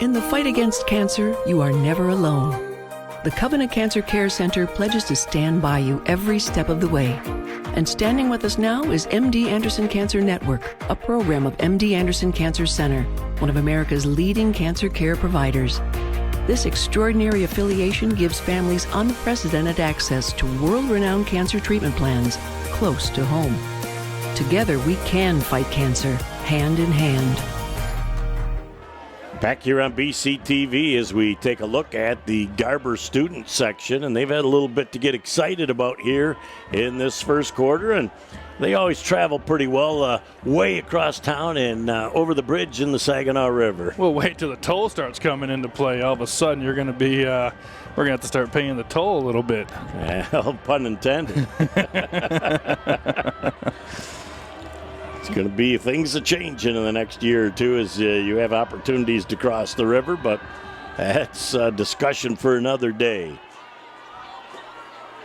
In the fight against cancer, you are never alone. The Covenant Cancer Care Center pledges to stand by you every step of the way. And standing with us now is MD Anderson Cancer Network, a program of MD Anderson Cancer Center, one of America's leading cancer care providers. This extraordinary affiliation gives families unprecedented access to world-renowned cancer treatment plans close to home. Together, we can fight cancer, hand in hand. Back here on BCTV as we take a look at the Garber student section, and they've had a little bit to get excited about here in this first quarter, and they always travel pretty well way across town and over the bridge in the Saginaw River. Well, wait till the toll starts coming into play. All of a sudden, you're going to be, we're going to have to start paying the toll a little bit. Well, pun intended. It's going to be things that change in the next year or two as you have opportunities to cross the river, but that's a discussion for another day.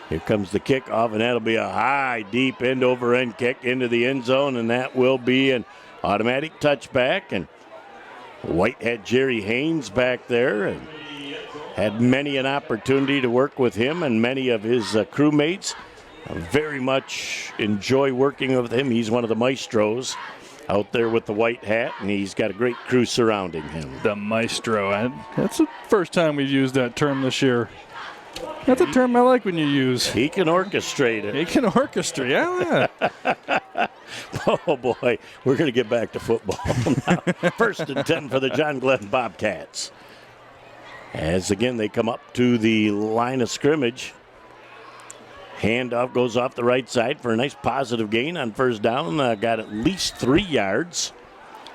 Here comes the kickoff, and that'll be a high, deep end-over-end kick into the end zone, and that will be an automatic touchback. And White had Jerry Haynes back there and had many an opportunity to work with him and many of his crewmates. I very much enjoy working with him. He's one of the maestros out there with the white hat, and he's got a great crew surrounding him. The maestro. That's the first time we've used that term this year. That's a term I like when you use. He can orchestrate it. He can orchestrate, yeah. Oh, boy. We're going to get back to football now. 1st and 10 for the John Glenn Bobcats. As, again, they come up to the line of scrimmage. Handoff goes off the right side for a nice positive gain on first down. Got at least 3 yards.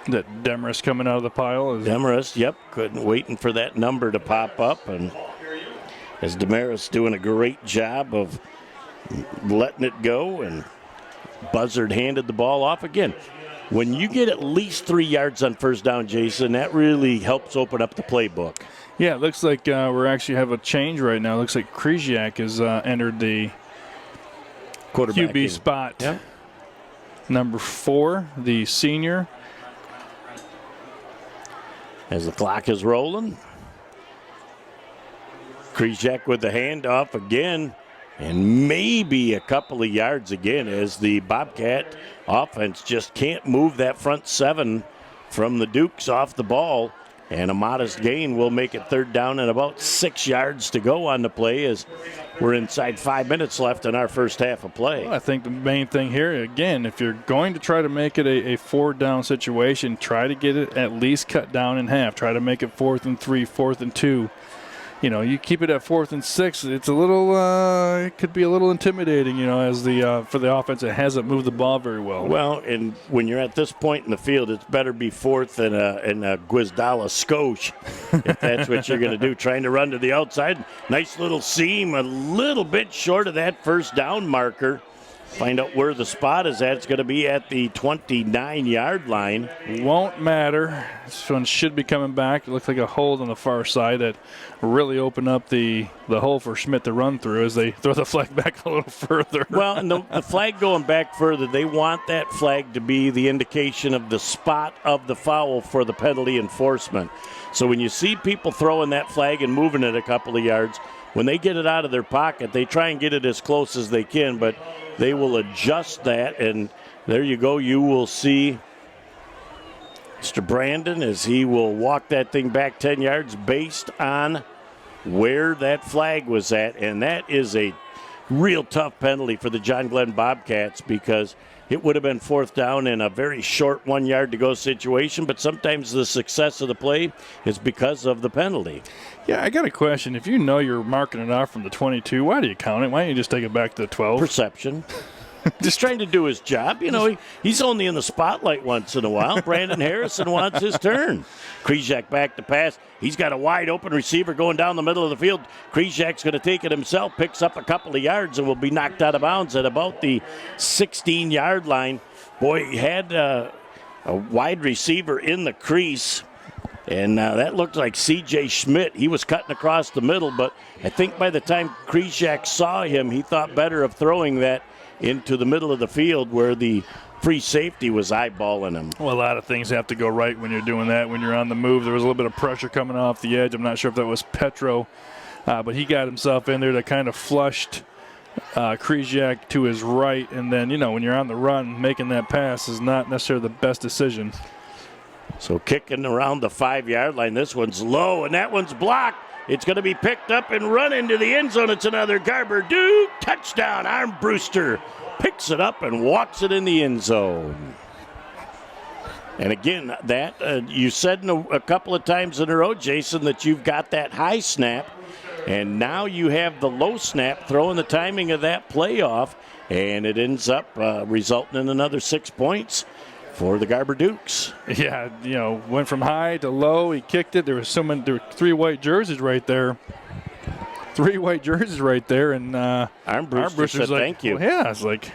That Demarest coming out of the pile. Demarest, yep. Waiting for that number to pop up. And as Demarest doing a great job of letting it go. And Buzzard handed the ball off again. When you get at least 3 yards on first down, Jason, that really helps open up the playbook. Yeah, it looks like we're actually have a change right now. It looks like Krzyzak has entered the QB spot. Yep. Number 4, the senior. As the clock is rolling. Krzyzak with the handoff again. And maybe a couple of yards again as the Bobcat offense just can't move that front 7 from the Dukes off the ball. And a modest gain will make it 3rd down and about 6 yards to go on the play as we're inside 5 minutes left in our first half of play. Well, I think the main thing here, again, if you're going to try to make it a 4th-down situation, try to get it at least cut down in half. Try to make it 4th and 3, 4th and 2. You know, you keep it at 4th and 6, it's a little, it could be a little intimidating, you know, as for the offense that hasn't moved the ball very well. Well, and when you're at this point in the field, it's better be 4th in a Guizdala Scotia, if that's what you're going to do. Trying to run to the outside. Nice little seam, a little bit short of that first down marker. Find out where the spot is at. It's going to be at the 29-yard line. Won't matter. This one should be coming back. It looks like a hold on the far side that really opened up the hole for Schmidt to run through as they throw the flag back a little further. Well, and the flag going back further, they want that flag to be the indication of the spot of the foul for the penalty enforcement. So when you see people throwing that flag and moving it a couple of yards, when they get it out of their pocket, they try and get it as close as they can, but they will adjust that, and there you go. You will see Mr. Brandon as he will walk that thing back 10 yards based on where that flag was at, and that is a real tough penalty for the John Glenn Bobcats because it would have been fourth down in a very short 1 yard to go situation, but sometimes the success of the play is because of the penalty. Yeah, I got a question. If you know you're marking it off from the 22, why do you count it? Why don't you just take it back to the 12? Perception. Just trying to do his job. You know, he's only in the spotlight once in a while. Brandon Harrison wants his turn. Krzyzak back to pass. He's got a wide open receiver going down the middle of the field. Krzyzak's going to take it himself, picks up a couple of yards, and will be knocked out of bounds at about the 16-yard line. Boy, he had a wide receiver in the crease. And that looked like C.J. Schmidt. He was cutting across the middle, but I think by the time Krzyzak saw him, he thought better of throwing that into the middle of the field where the free safety was eyeballing him. Well, a lot of things have to go right when you're doing that, when you're on the move. There was a little bit of pressure coming off the edge. I'm not sure if that was Petro, but he got himself in there that kind of flushed Krzyzak to his right. And then, you know, when you're on the run, making that pass is not necessarily the best decision. So kicking around the 5-yard line. This one's low, and that one's blocked. It's going to be picked up and run into the end zone. It's another Garber Duke touchdown. Armbruster picks it up and walks it in the end zone. And again, that you said a couple of times in a row, Jason, that you've got that high snap, and now you have the low snap throwing the timing of that play off, and it ends up resulting in another 6 points for the Garber Dukes. Yeah, you know, went from high to low. He kicked it. There were 3 white jerseys right there. 3 white jerseys right there, and Armbruster said like, thank you. Well, yeah, it's like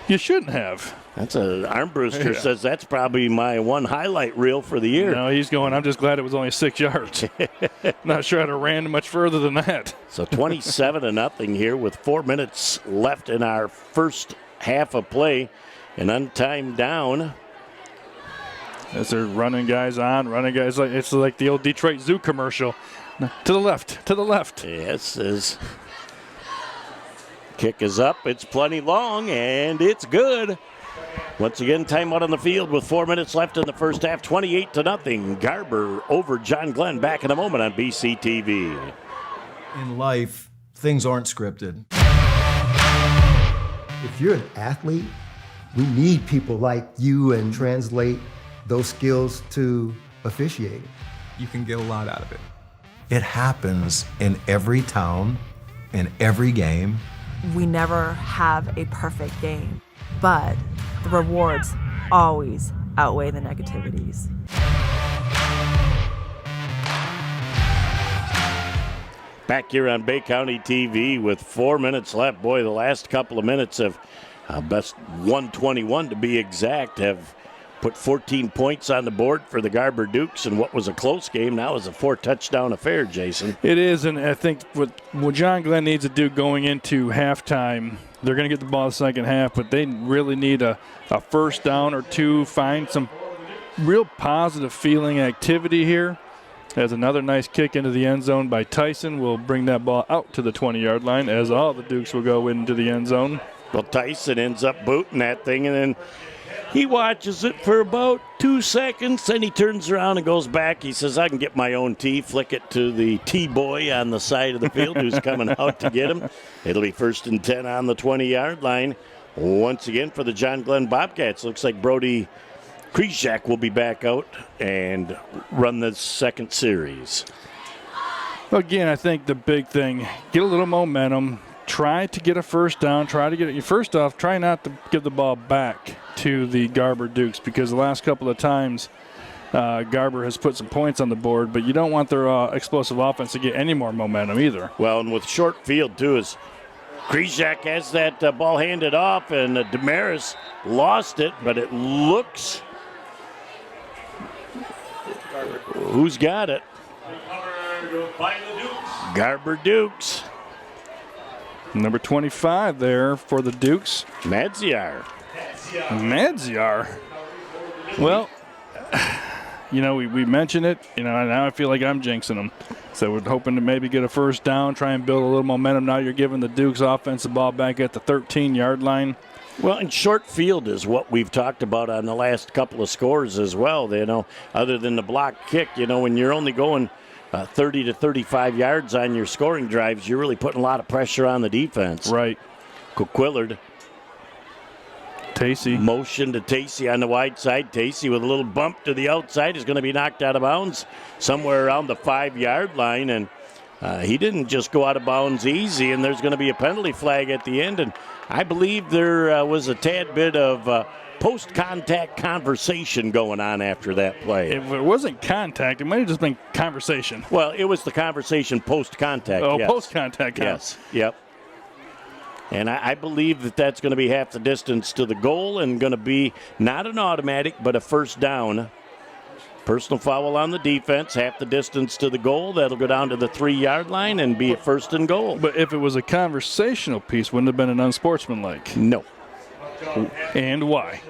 you shouldn't have. That's Armbruster says that's probably my one highlight reel for the year. No, he's going, I'm just glad it was only 6 yards. Not sure I'd have ran much further than that. So 27-0 here with 4 minutes left in our first half of play. An untimed down. As they're running guys on, it's like the old Detroit Zoo commercial. To the left, to the left. Yes, his kick is up. It's plenty long, and it's good. Once again, timeout on the field with 4 minutes left in the first half. 28-0. Garber over John Glenn. Back in a moment on BCTV. In life, things aren't scripted. If you're an athlete, we need people like you and translate those skills to officiating. You can get a lot out of it. It happens in every town, in every game. We never have a perfect game, but the rewards always outweigh the negativities. Back here on Bay County TV with 4 minutes left. Boy, the last couple of minutes have best 121 to be exact, have put 14 points on the board for the Garber Dukes, and what was a close game now is a 4-touchdown affair, Jason. It is, and I think what John Glenn needs to do going into halftime, they're going to get the ball in the second half, but they really need a first down or two, find some real positive feeling activity here. As another nice kick into the end zone by Tyson will bring that ball out to the 20-yard line, as all the Dukes will go into the end zone. Well, Tyson ends up booting that thing, and then he watches it for about 2 seconds, then he turns around and goes back. He says, I can get my own tee, flick it to the T-boy on the side of the field who's coming out to get him. It'll be 1st and 10 on the 20-yard line. Once again for the John Glenn Bobcats. Looks like Brody Krzyzak will be back out and run the second series. Well, again, I think the big thing, get a little momentum. Try to get a first down. First off, try not to give the ball back to the Garber Dukes, because the last couple of times Garber has put some points on the board, but you don't want their explosive offense to get any more momentum either. Well, and with short field, too, is Krzyzak has that ball handed off, and Damaris lost it, but it looks... Who's got it? Garber Dukes. Number 25 there for the Dukes. Madziar. Well, we mentioned it, and now I feel like I'm jinxing them. So we're hoping to maybe get a first down, try and build a little momentum. Now you're giving the Dukes offensive ball back at the 13-yard line. Well, and short field is what we've talked about on the last couple of scores as well. Other than the block kick, when you're only going 30 to 35 yards on your scoring drives, you're really putting a lot of pressure on the defense. Right. Coquillard. Tacey. Motion to Tacey on the wide side. Tacey with a little bump to the outside is going to be knocked out of bounds somewhere around the 5-yard line. And he didn't just go out of bounds easy, and there's going to be a penalty flag at the end. And I believe there was a tad bit of post-contact conversation going on after that play. If it wasn't contact, it might have just been conversation. Well, it was the conversation post-contact. Oh, yes. Post-contact. Yes, yep. And I believe that's going to be half the distance to the goal and going to be not an automatic, but a first down. Personal foul on the defense, half the distance to the goal. That'll go down to the 3-yard line and be a first and goal. But if it was a conversational piece, wouldn't it have been an unsportsmanlike? No. And why?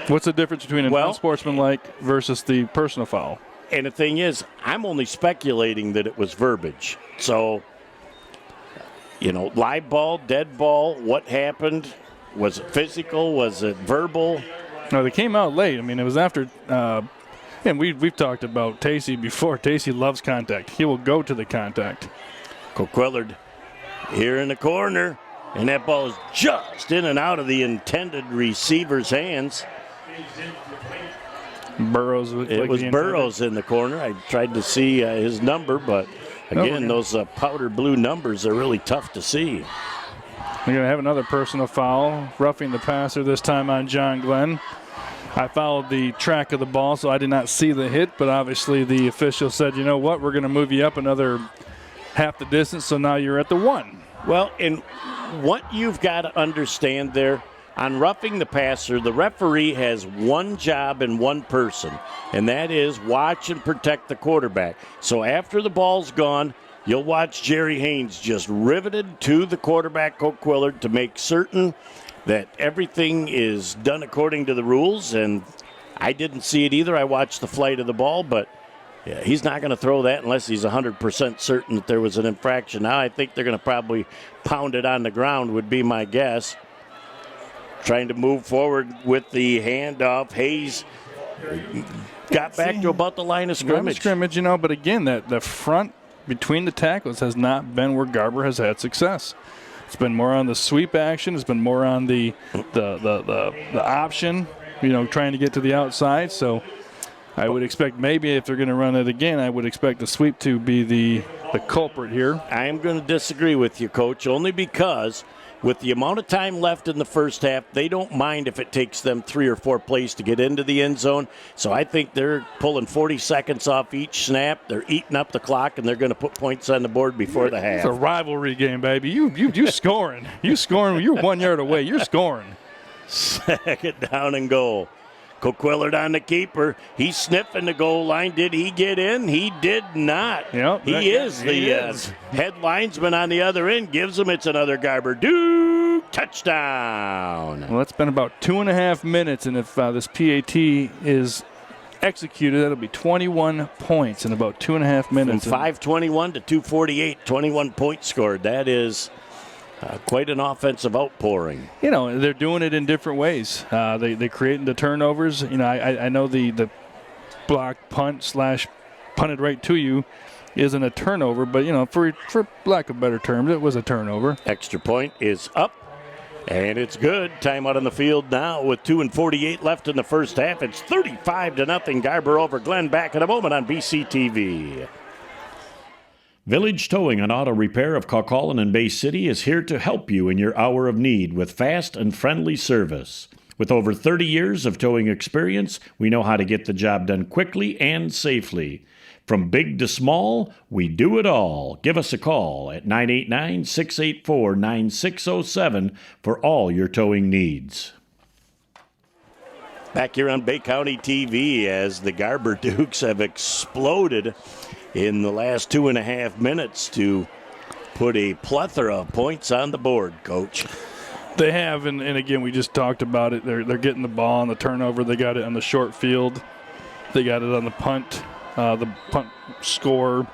What's the difference between an unsportsmanlike versus the personal foul? And the thing is, I'm only speculating that it was verbiage. So, live ball, dead ball, what happened? Was it physical? Was it verbal? No, they came out late. I mean, it was after, and we've talked about Tacey before. Tacey loves contact. He will go to the contact. Coquillard here in the corner, and that ball is just in and out of the intended receiver's hands. Burrows. It was Burrows in the corner. I tried to see his number, but again, those powder blue numbers are really tough to see. We're going to have another personal foul, roughing the passer this time on John Glenn. I followed the track of the ball, so I did not see the hit, but obviously the official said, you know what, we're going to move you up another half the distance, so now you're at the 1. Well, and what you've got to understand there, on roughing the passer, the referee has one job and one person, and that is watch and protect the quarterback. So after the ball's gone, you'll watch Jerry Haynes just riveted to the quarterback, Coquillard, to make certain that everything is done according to the rules. And I didn't see it either. I watched the flight of the ball, but he's not going to throw that unless he's 100% certain that there was an infraction. Now I think they're going to probably pound it on the ground would be my guess. Trying to move forward with the handoff. Hayes got back to about the line of scrimmage. But again, the front between the tackles has not been where Garber has had success. It's been more on the sweep action. It's been more on the option, trying to get to the outside. So I would expect maybe if they're going to run it again, I would expect the sweep to be the culprit here. I am going to disagree with you, Coach, only because with the amount of time left in the first half, they don't mind if it takes them 3 or 4 plays to get into the end zone. So I think they're pulling 40 seconds off each snap. They're eating up the clock, and they're going to put points on the board before the half. It's a rivalry game, baby. You scoring. You scoring. You're 1 yard away. You're scoring. Second down and goal. Coquillard on the keeper. He's sniffing the goal line. Did he get in? He did not. Yep, he is head linesman on the other end. Gives him. It's another Garber Duke touchdown. Well, it's been about 2.5 minutes, and if this PAT is executed, that'll be 21 points in about 2.5 minutes. From 5:21 to 2:48, 21 points scored. That is quite an offensive outpouring. They're doing it in different ways. They creating the turnovers. I know the block punt / punted right to you isn't a turnover, but for lack of better terms, it was a turnover. Extra point is up, and it's good. Timeout on the field now with 2:48 left in the first half. It's 35-0 Garber over Glenn. Back in a moment on BCTV. Village Towing and Auto Repair of Kaukaulin and Bay City is here to help you in your hour of need with fast and friendly service. With over 30 years of towing experience, we know how to get the job done quickly and safely. From big to small, we do it all. Give us a call at 989-684-9607 for all your towing needs. Back here on Bay County TV as the Garber Dukes have exploded in the last 2.5 minutes to put a plethora of points on the board, Coach. They have, and again, we just talked about it. They're getting the ball on the turnover. They got it on the short field. They got it on the punt score.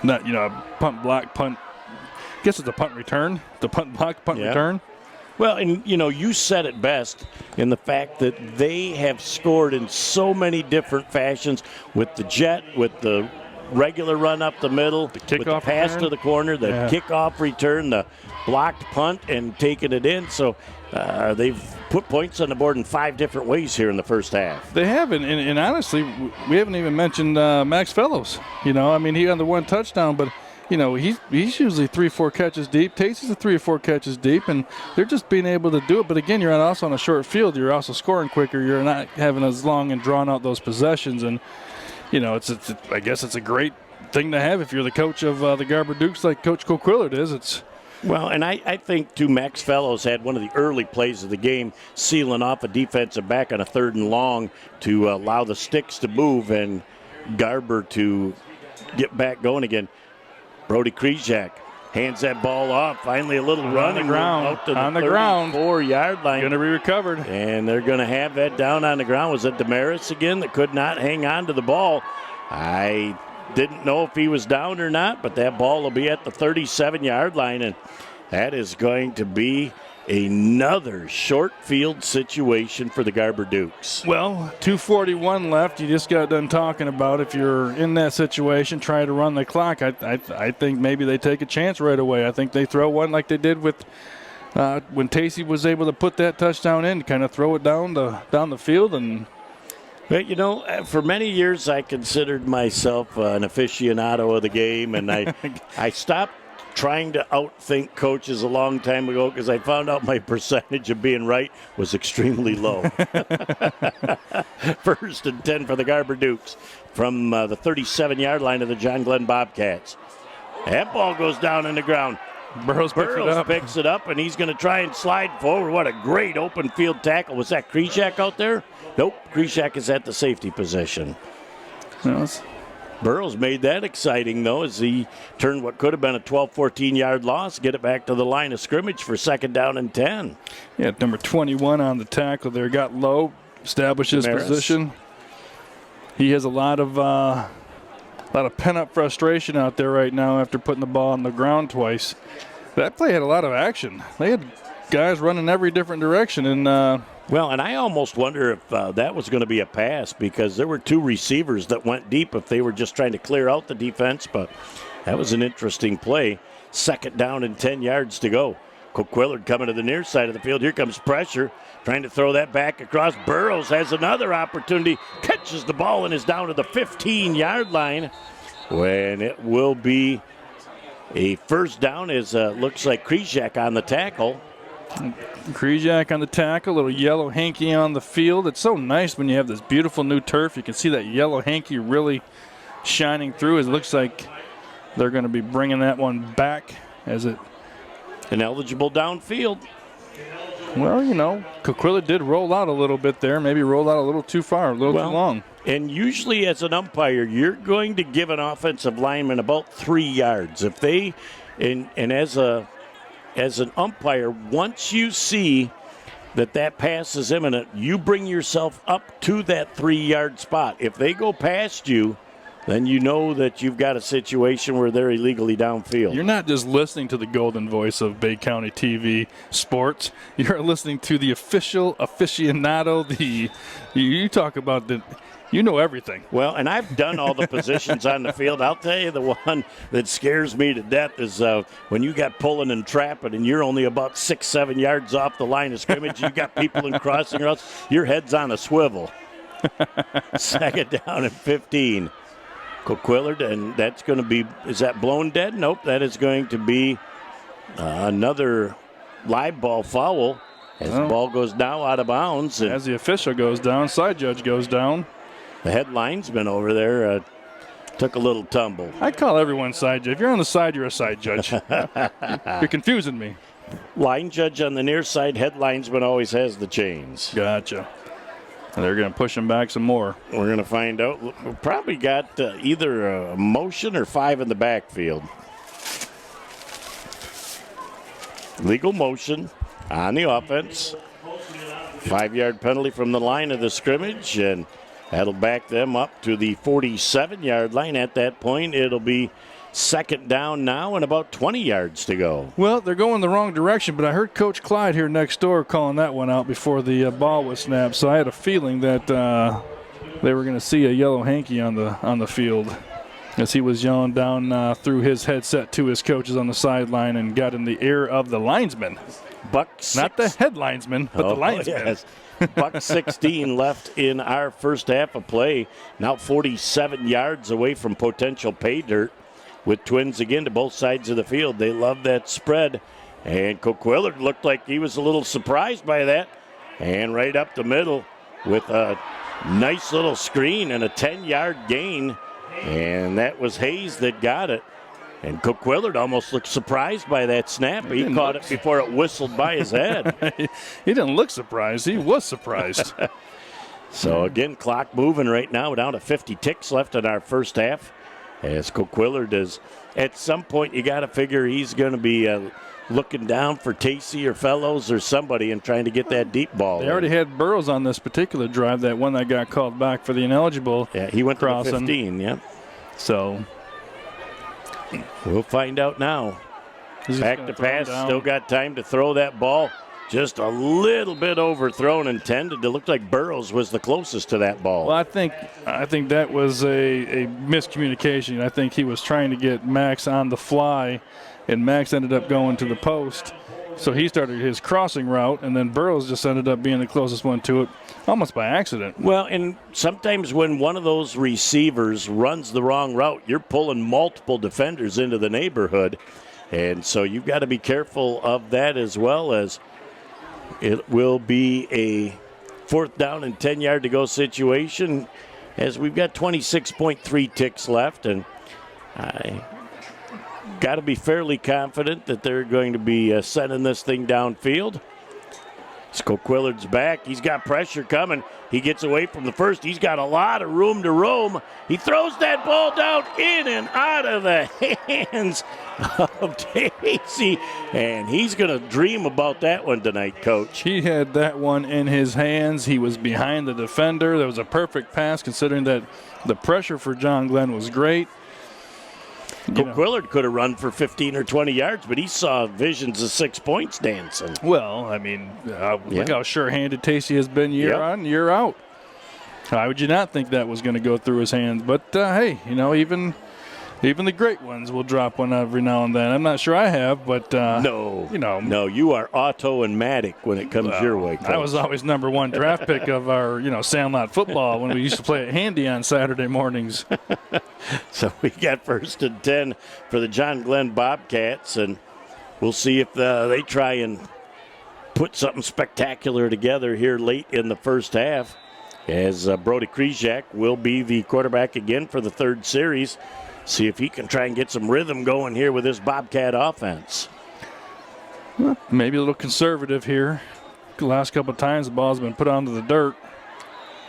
Not, punt block, punt. I guess it's a punt return. The punt block, punt return. Well, and, you said it best in the fact that they have scored in so many different fashions with the jet, with the regular run up the middle, the kickoff with the pass return to the corner, the kickoff return, the blocked punt, and taking it in. So they've put points on the board in 5 different ways here in the first half. They have, and honestly, we haven't even mentioned Max Fellows. He on the 1 touchdown, but he's usually 3-4 catches deep. Tacey's a 3 or 4 catches deep, and they're just being able to do it. But again, you're also on a short field. You're also scoring quicker. You're not having as long and drawn out those possessions. And I guess it's a great thing to have if you're the coach of the Garber Dukes, like Coach Coquillard is. Well, and I think, too, Max Fellows had one of the early plays of the game, sealing off a defensive back on a 3rd and long to allow the sticks to move and Garber to get back going again. Brody Krzyzak hands that ball off. Finally, a little running out to the 34-yard line. Going to be recovered. And they're going to have that down on the ground. Was it Damaris again that could not hang on to the ball? I didn't know if he was down or not, but that ball will be at the 37-yard line, and that is going to be another short field situation for the Garber Dukes. Well, 2:41 left. You just got done talking about if you're in that situation, try to run the clock. I think maybe they take a chance right away. I think they throw one like they did with when Tacey was able to put that touchdown in, kind of throw it down the field. And but for many years I considered myself an aficionado of the game, and I stopped trying to outthink coaches a long time ago because I found out my percentage of being right was extremely low. 1st and 10 for the Garber Dukes from the 37-yard line of the John Glenn Bobcats. That ball goes down in the ground. Burrows picks it up, and he's going to try and slide forward. What a great open field tackle. Was that Krzyzak out there? Nope, Krzyzak is at the safety position. Burrows made that exciting, though, as he turned what could have been a 12-14-yard loss, get it back to the line of scrimmage for 2nd down and 10. Yeah, number 21 on the tackle there. Got low, established his position. He has a lot of pent-up frustration out there right now after putting the ball on the ground twice. That play had a lot of action. They had guys running every different direction, and and I almost wonder if that was going to be a pass because there were 2 receivers that went deep if they were just trying to clear out the defense, but that was an interesting play. 2nd down and 10 yards to go. Coquillard coming to the near side of the field. Here comes pressure, trying to throw that back across. Burrows has another opportunity, catches the ball and is down to the 15-yard line when it will be a 1st down as looks like Krzyzak on the tackle. Krzyzak on the tackle, little yellow hanky on the field. It's so nice when you have this beautiful new turf. You can see that yellow hanky really shining through. It looks like they're going to be bringing that one back as it ineligible downfield. Well, Coquillard did roll out a little bit there. Maybe rolled out a little too far, a little too long. And usually as an umpire, you're going to give an offensive lineman about 3 yards. If they, and as an umpire, once you see that pass is imminent, you bring yourself up to that 3-yard spot. If they go past you, then you know that you've got a situation where they're illegally downfield. You're not just listening to the golden voice of Bay County TV sports. You're listening to the official aficionado. You talk about you know everything. Well, and I've done all the positions on the field. I'll tell you the one that scares me to death is when you got pulling and trapping and you're only about 6-7 yards off the line of scrimmage. You got people in crossing routes. Your head's on a swivel. 2nd down and 15. Coquillard, and that's going to be, is that blown dead? Nope, that is going to be another live ball foul as the ball goes now out of bounds. As the official goes down, side judge goes down. The head linesman over there took a little tumble. I call everyone side judge. If you're on the side, you're a side judge. You're confusing me. Line judge on the near side, head linesman always has the chains. Gotcha. And they're going to push him back some more. We're going to find out. We probably got either a motion or 5 in the backfield. Legal motion on the offense. 5-yard penalty from the line of the scrimmage, and that'll back them up to the 47-yard line. At that point, it'll be second down now and about 20 yards to go. Well, they're going the wrong direction, but I heard Coach Clyde here next door calling that one out before the ball was snapped, so I had a feeling that they were going to see a yellow hanky on the field as he was yelling down through his headset to his coaches on the sideline and got in the ear of the linesman. Not the head linesman, but the linesman. Yes. Buck 16 left in our first half of play. Now 47 yards away from potential pay dirt with Twins again to both sides of the field. They love that spread. And Coquillard looked like he was a little surprised by that. And right up the middle with a nice little screen and a 10-yard gain. And that was Hayes that got it. And Coquillard almost looked surprised by that snap. He caught it before it whistled by his head. He didn't look surprised. He was surprised. So, again, clock moving right now. Down to 50 ticks left in our first half. As Coquillard is, at some point, you got to figure he's going to be looking down for Tacey or Fellows or somebody and trying to get that deep ball. They already had Burrows on this particular drive, that one that got called back for the ineligible. Yeah, he went crossing. To the 15, yeah. So we'll find out now. Back to pass, still got time to throw that ball. Just a little bit overthrown, intended to look like Burrows was the closest to that ball. Well, I think that was a miscommunication. I think he was trying to get Max on the fly, and Max ended up going to the post. So he started his crossing route, and then Burrows just ended up being the closest one to it, almost by accident. Well, and sometimes when one of those receivers runs the wrong route, you're pulling multiple defenders into the neighborhood. And so you've got to be careful of that, as well as it will be a 4th down and 10-yard to go situation, as we've got 26.3 ticks left, and I got to be fairly confident that they're going to be sending this thing downfield. Coquillard's back. He's got pressure coming. He gets away from the first. He's got a lot of room to roam. He throws that ball down in and out of the hands of Tacey, and he's going to dream about that one tonight, Coach. He had that one in his hands. He was behind the defender. That was a perfect pass, considering that the pressure for John Glenn was great. Coquillard could have run for 15 or 20 yards, but he saw visions of 6 points dancing. Well, I mean, look how sure-handed Tacey has been year on, year out. How would you not think that was going to go through his hands? But, hey, even the great ones will drop one every now and then. I'm not sure I have, but No, you are Otto and Matic when it comes your way, Coach. I was always number 1 draft pick of our, Sandlot football when we used to play at Handy on Saturday mornings. So we got 1st and 10 for the John Glenn Bobcats, and we'll see if they try and put something spectacular together here late in the first half, as Brody Krzyzak will be the quarterback again for the 3rd series. See if he can try and get some rhythm going here with this Bobcat offense. Well, maybe a little conservative here. The last couple of times the ball's been put onto the dirt.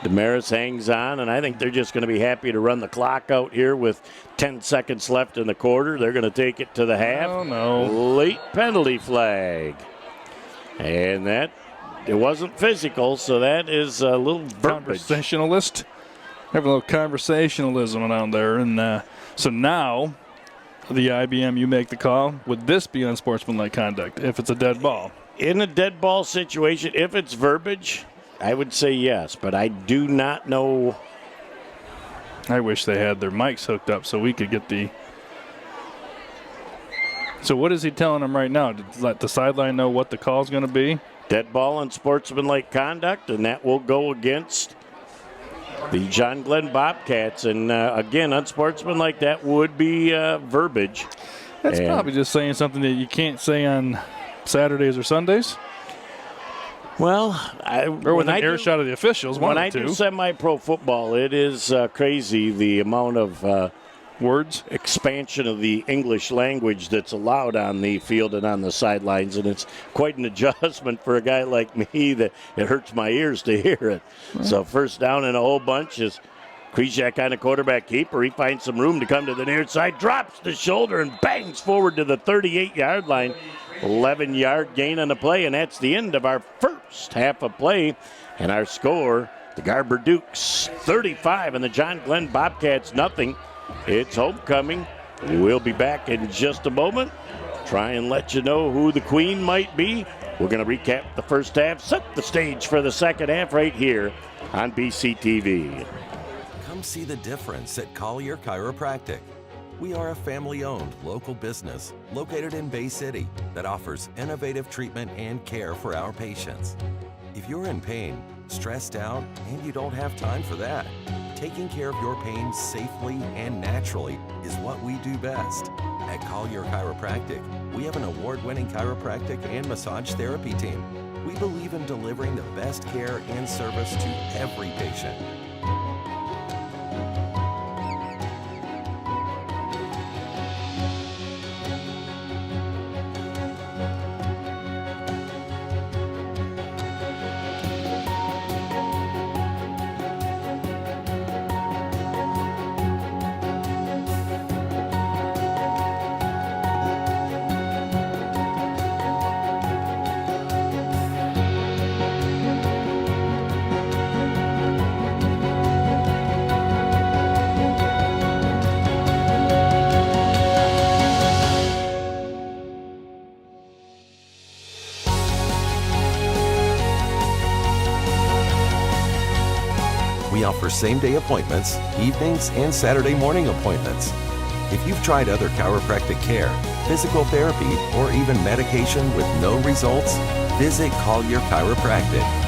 Damaris hangs on, and I think they're just going to be happy to run the clock out here with 10 seconds left in the quarter. They're going to take it to the half. Oh, no. Late penalty flag. And it wasn't physical, so that is a little verbiage. Conversationalist. Have a little conversationalism around there. And so now, the IBM, you make the call. Would this be unsportsmanlike conduct if it's a dead ball? In a dead ball situation, if it's verbiage, I would say yes, but I do not know. I wish they had their mics hooked up so we could get the. So what is he telling them right now? To let the sideline know what the call is going to be? Dead ball and sportsmanlike conduct, and that will go against the John Glenn Bobcats. And again, unsportsmanlike, that would be verbiage. That's probably just saying something that you can't say on Saturdays or Sundays. Well, or with an earshot of the officials. When I do semi-pro football, it is crazy the amount of words. Expansion of the English language that's allowed on the field and on the sidelines, and it's quite an adjustment for a guy like me that it hurts my ears to hear it. So first down and a whole bunch is Krzyzak on the quarterback keeper. He finds some room to come to the near side, drops the shoulder, and bangs forward to the 38-yard line. 11-yard gain on the play, and that's the end of our first half of play. And our score, the Garber Dukes 35 and the John Glenn Bobcats nothing. It's homecoming. We'll be back in just a moment. Try and let you know who the queen might be. We're going to recap the first half, set the stage for the second half right here on BCTV. Come see the difference at Collier Chiropractic. We are a family-owned local business located in Bay City that offers innovative treatment and care for our patients. If you're in pain, stressed out, and you don't have time for that, taking care of your pain safely and naturally is what we do best. At Collier Chiropractic, we have an award-winning chiropractic and massage therapy team. We believe in delivering the best care and service to every patient. We offer same-day appointments, evenings, and Saturday morning appointments. If you've tried other chiropractic care, physical therapy, or even medication with no results, visit Collier Chiropractic.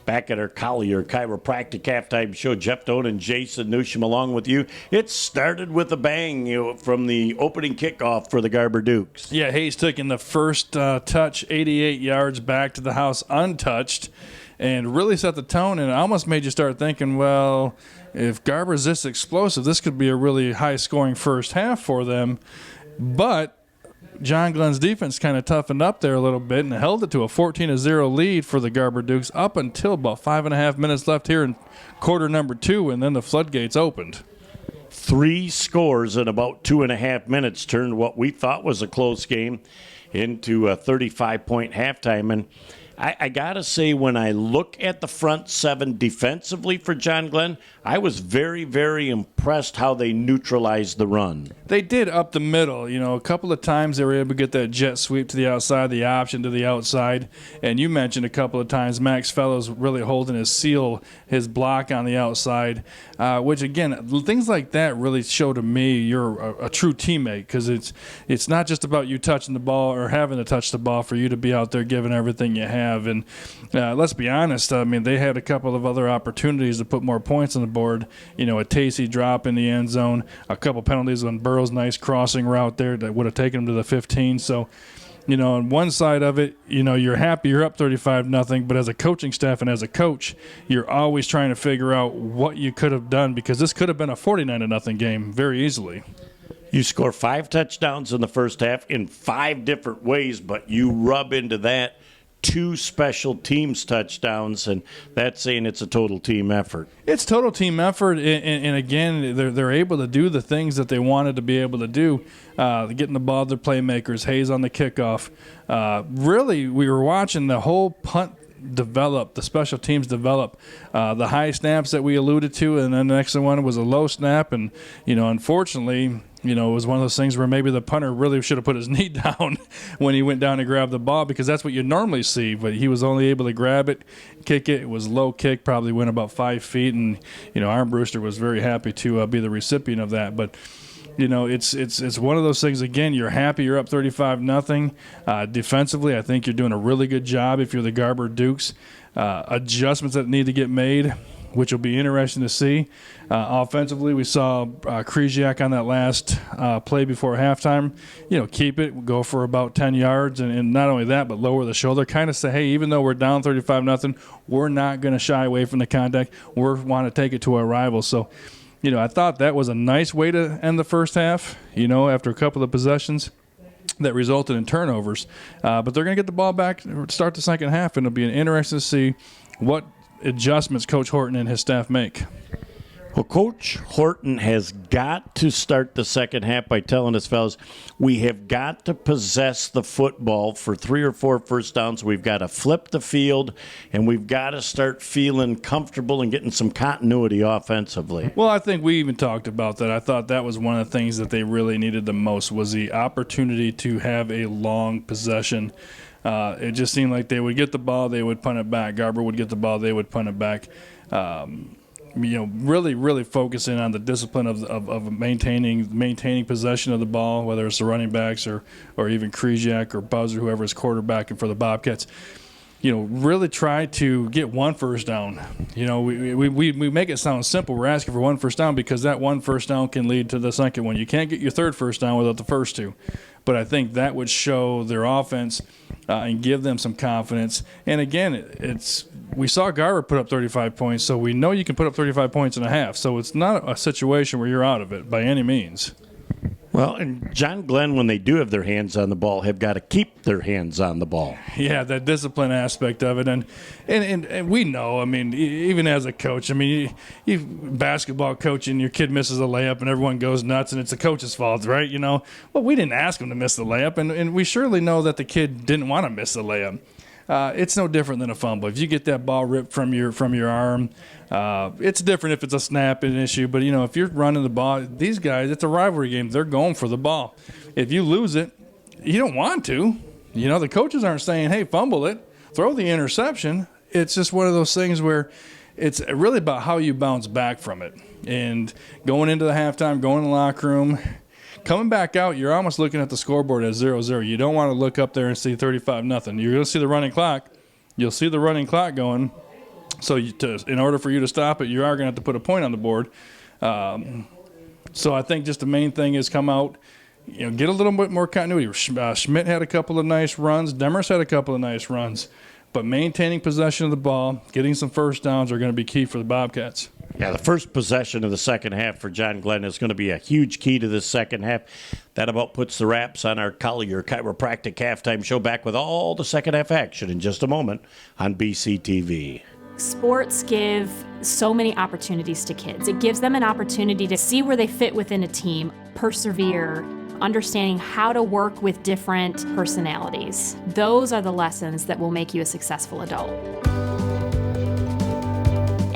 Back at our Collier Chiropractic halftime show, Jeff Doan and Jason Newsham along with you. It started with a bang from the opening kickoff for the Garber Dukes. Yeah, Hayes taking the first touch, 88 yards back to the house untouched, and really set the tone, and it almost made you start thinking, well, if Garber's this explosive, this could be a really high-scoring first half for them. But John Glenn's defense kind of toughened up there a little bit and held it to a 14-0 lead for the Garber Dukes up until about 5.5 minutes left here in quarter number 2, and then the floodgates opened. 3 scores in about 2.5 minutes turned what we thought was a close game into a 35-point halftime. And I got to say, when I look at the front 7 defensively for John Glenn, I was very, very impressed how they neutralized the run. They did up the middle. You know, a couple of times they were able to get that jet sweep to the outside, the option to the outside. And you mentioned a couple of times Max Fellows really holding his seal, his block on the outside, which, again, things like that really show to me you're a true teammate, because it's not just about you touching the ball or having to touch the ball for you to be out there giving everything you have. And let's be honest, I mean, they had a couple of other opportunities to put more points on the board. You know, a Tacey drop in the end zone, a couple penalties on Burrow's nice crossing route there that would have taken him to the 15. So, you know, on one side of it, you know, you're happy you're up 35-0, but as a coaching staff and as a coach, you're always trying to figure out what you could have done, because this could have been a 49-0 game very easily. You score 5 touchdowns in the first half in 5 different ways, but you rub into that 2 special teams touchdowns, and that's saying it's a total team effort. It's total team effort, and again, they're able to do the things that they wanted to be able to do, getting the ball to their playmakers, Hayes on the kickoff. Really, we were watching the whole punt develop, the special teams develop, the high snaps that we alluded to, and then the next one was a low snap, and, you know, unfortunately, you know, it was one of those things where maybe the punter really should have put his knee down when he went down to grab the ball, because that's what you normally see. But he was only able to grab it, kick it. It was low kick, probably went about 5 feet. And, you know, Armbruster was very happy to be the recipient of that. But, you know, it's one of those things, again, you're happy you're up 35-0. Defensively, I think you're doing a really good job if you're the Garber Dukes. Adjustments that need to get made. which will be interesting to see. Offensively, we saw Krzyzak on that last play before halftime, keep it, go for about 10 yards, and not only that, but lower the shoulder, kind of say, hey, even though we're down 35-0, we're not going to shy away from the contact. We want to take it to our rivals. So, I thought that was a nice way to end the first half, after a couple of possessions that resulted in turnovers. But they're going to get the ball back, start the second half, and it'll be interesting to see what adjustments Coach Horton and his staff make. Well, Coach Horton has got to start the second half by telling us, fellas, we have got to possess the football for 3 or 4 first downs. We've got to flip the field, and we've got to start feeling comfortable and getting some continuity offensively. Well, I think we even talked about that. I thought that was one of the things that they really needed the most was the opportunity to have a long possession. It just seemed like they would get the ball, they would punt it back. Garber would get the ball, they would punt it back. Really focusing on the discipline of maintaining possession of the ball, whether it's the running backs or even Krzyzak or Buzzer, whoever is quarterbacking for the Bobcats. Really try to get 1 first down. We make it sound simple. We're asking for 1 first down because that 1 first down can lead to the second one. You can't get your 3rd first down without the first 2. But I think that would show their offense and give them some confidence. And again, we saw Garber put up 35 points, so we know you can put up 35 points in a half. So it's not a situation where you're out of it by any means. Well, and John Glenn, when they do have their hands on the ball, have got to keep their hands on the ball. Yeah, that discipline aspect of it. And we know, even as a coach, you basketball coaching, your kid misses a layup and everyone goes nuts and it's the coach's fault, right? Well, we didn't ask him to miss the layup, and we surely know that the kid didn't want to miss the layup. It's no different than a fumble. If you get that ball ripped from your arm, it's different if it's a snap an issue. But, if you're running the ball, these guys, it's a rivalry game. They're going for the ball. If you lose it, you don't want to. The coaches aren't saying, hey, fumble it, throw the interception. It's just one of those things where it's really about how you bounce back from it. And going into the halftime, going in the locker room, coming back out, you're almost looking at the scoreboard as 0-0. You don't want to look up there and see 35-0. You're going to see the running clock. You'll see the running clock going. So in order for you to stop it, you are going to have to put a point on the board. So I think just the main thing is come out, get a little bit more continuity. Schmidt had a couple of nice runs. Demers had a couple of nice runs. But maintaining possession of the ball, getting some first downs are going to be key for the Bobcats. Yeah, the first possession of the second half for John Glenn is going to be a huge key to this second half. That about puts the wraps on our Collier Chiropractic halftime show. Back with all the second half action in just a moment on BCTV. Sports give so many opportunities to kids. It gives them an opportunity to see where they fit within a team, persevere, understanding how to work with different personalities. Those are the lessons that will make you a successful adult.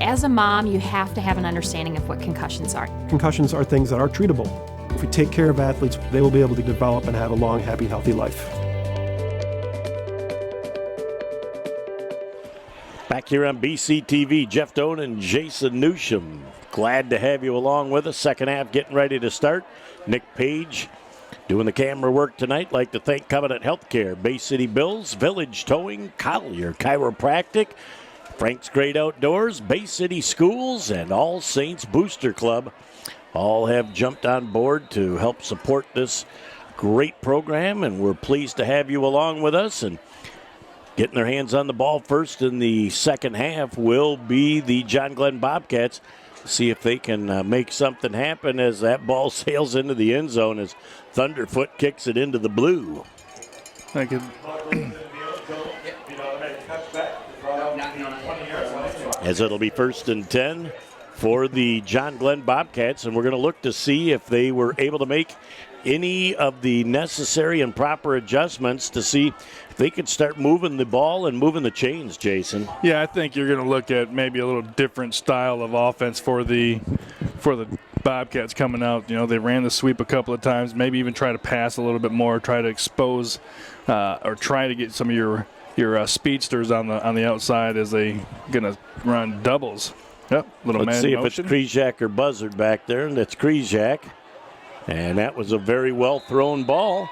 As a mom, you have to have an understanding of what concussions are. Concussions are things that are treatable. If we take care of athletes, they will be able to develop and have a long, happy, healthy life. Back here on BCTV, Jeff Doan and Jason Newsham. Glad to have you along with us. Second half getting ready to start. Nick Page doing the camera work tonight. Like to thank Covenant Healthcare, Bay City Bills, Village Towing, Collier Chiropractic, Frank's Great Outdoors, Bay City Schools, and All Saints Booster Club. All have jumped on board to help support this great program, and we're pleased to have you along with us. And getting their hands on the ball first in the second half will be the John Glenn Bobcats. See if they can make something happen as that ball sails into the end zone as Thunderfoot kicks it into the blue. Thank you. As it'll be 1st and 10 for the John Glenn Bobcats, and we're going to look to see if they were able to make any of the necessary and proper adjustments to see if they could start moving the ball and moving the chains, Jason. Yeah, I think you're going to look at maybe a little different style of offense for the Bobcats coming out. They ran the sweep a couple of times, maybe even try to pass a little bit more, try to expose or try to get some of your speedsters on the outside as they going to run doubles. Yep, little Let's man see motion. If it's Krzyzak or Buzzard back there, and that's Krzyzak. And that was a very well-thrown ball.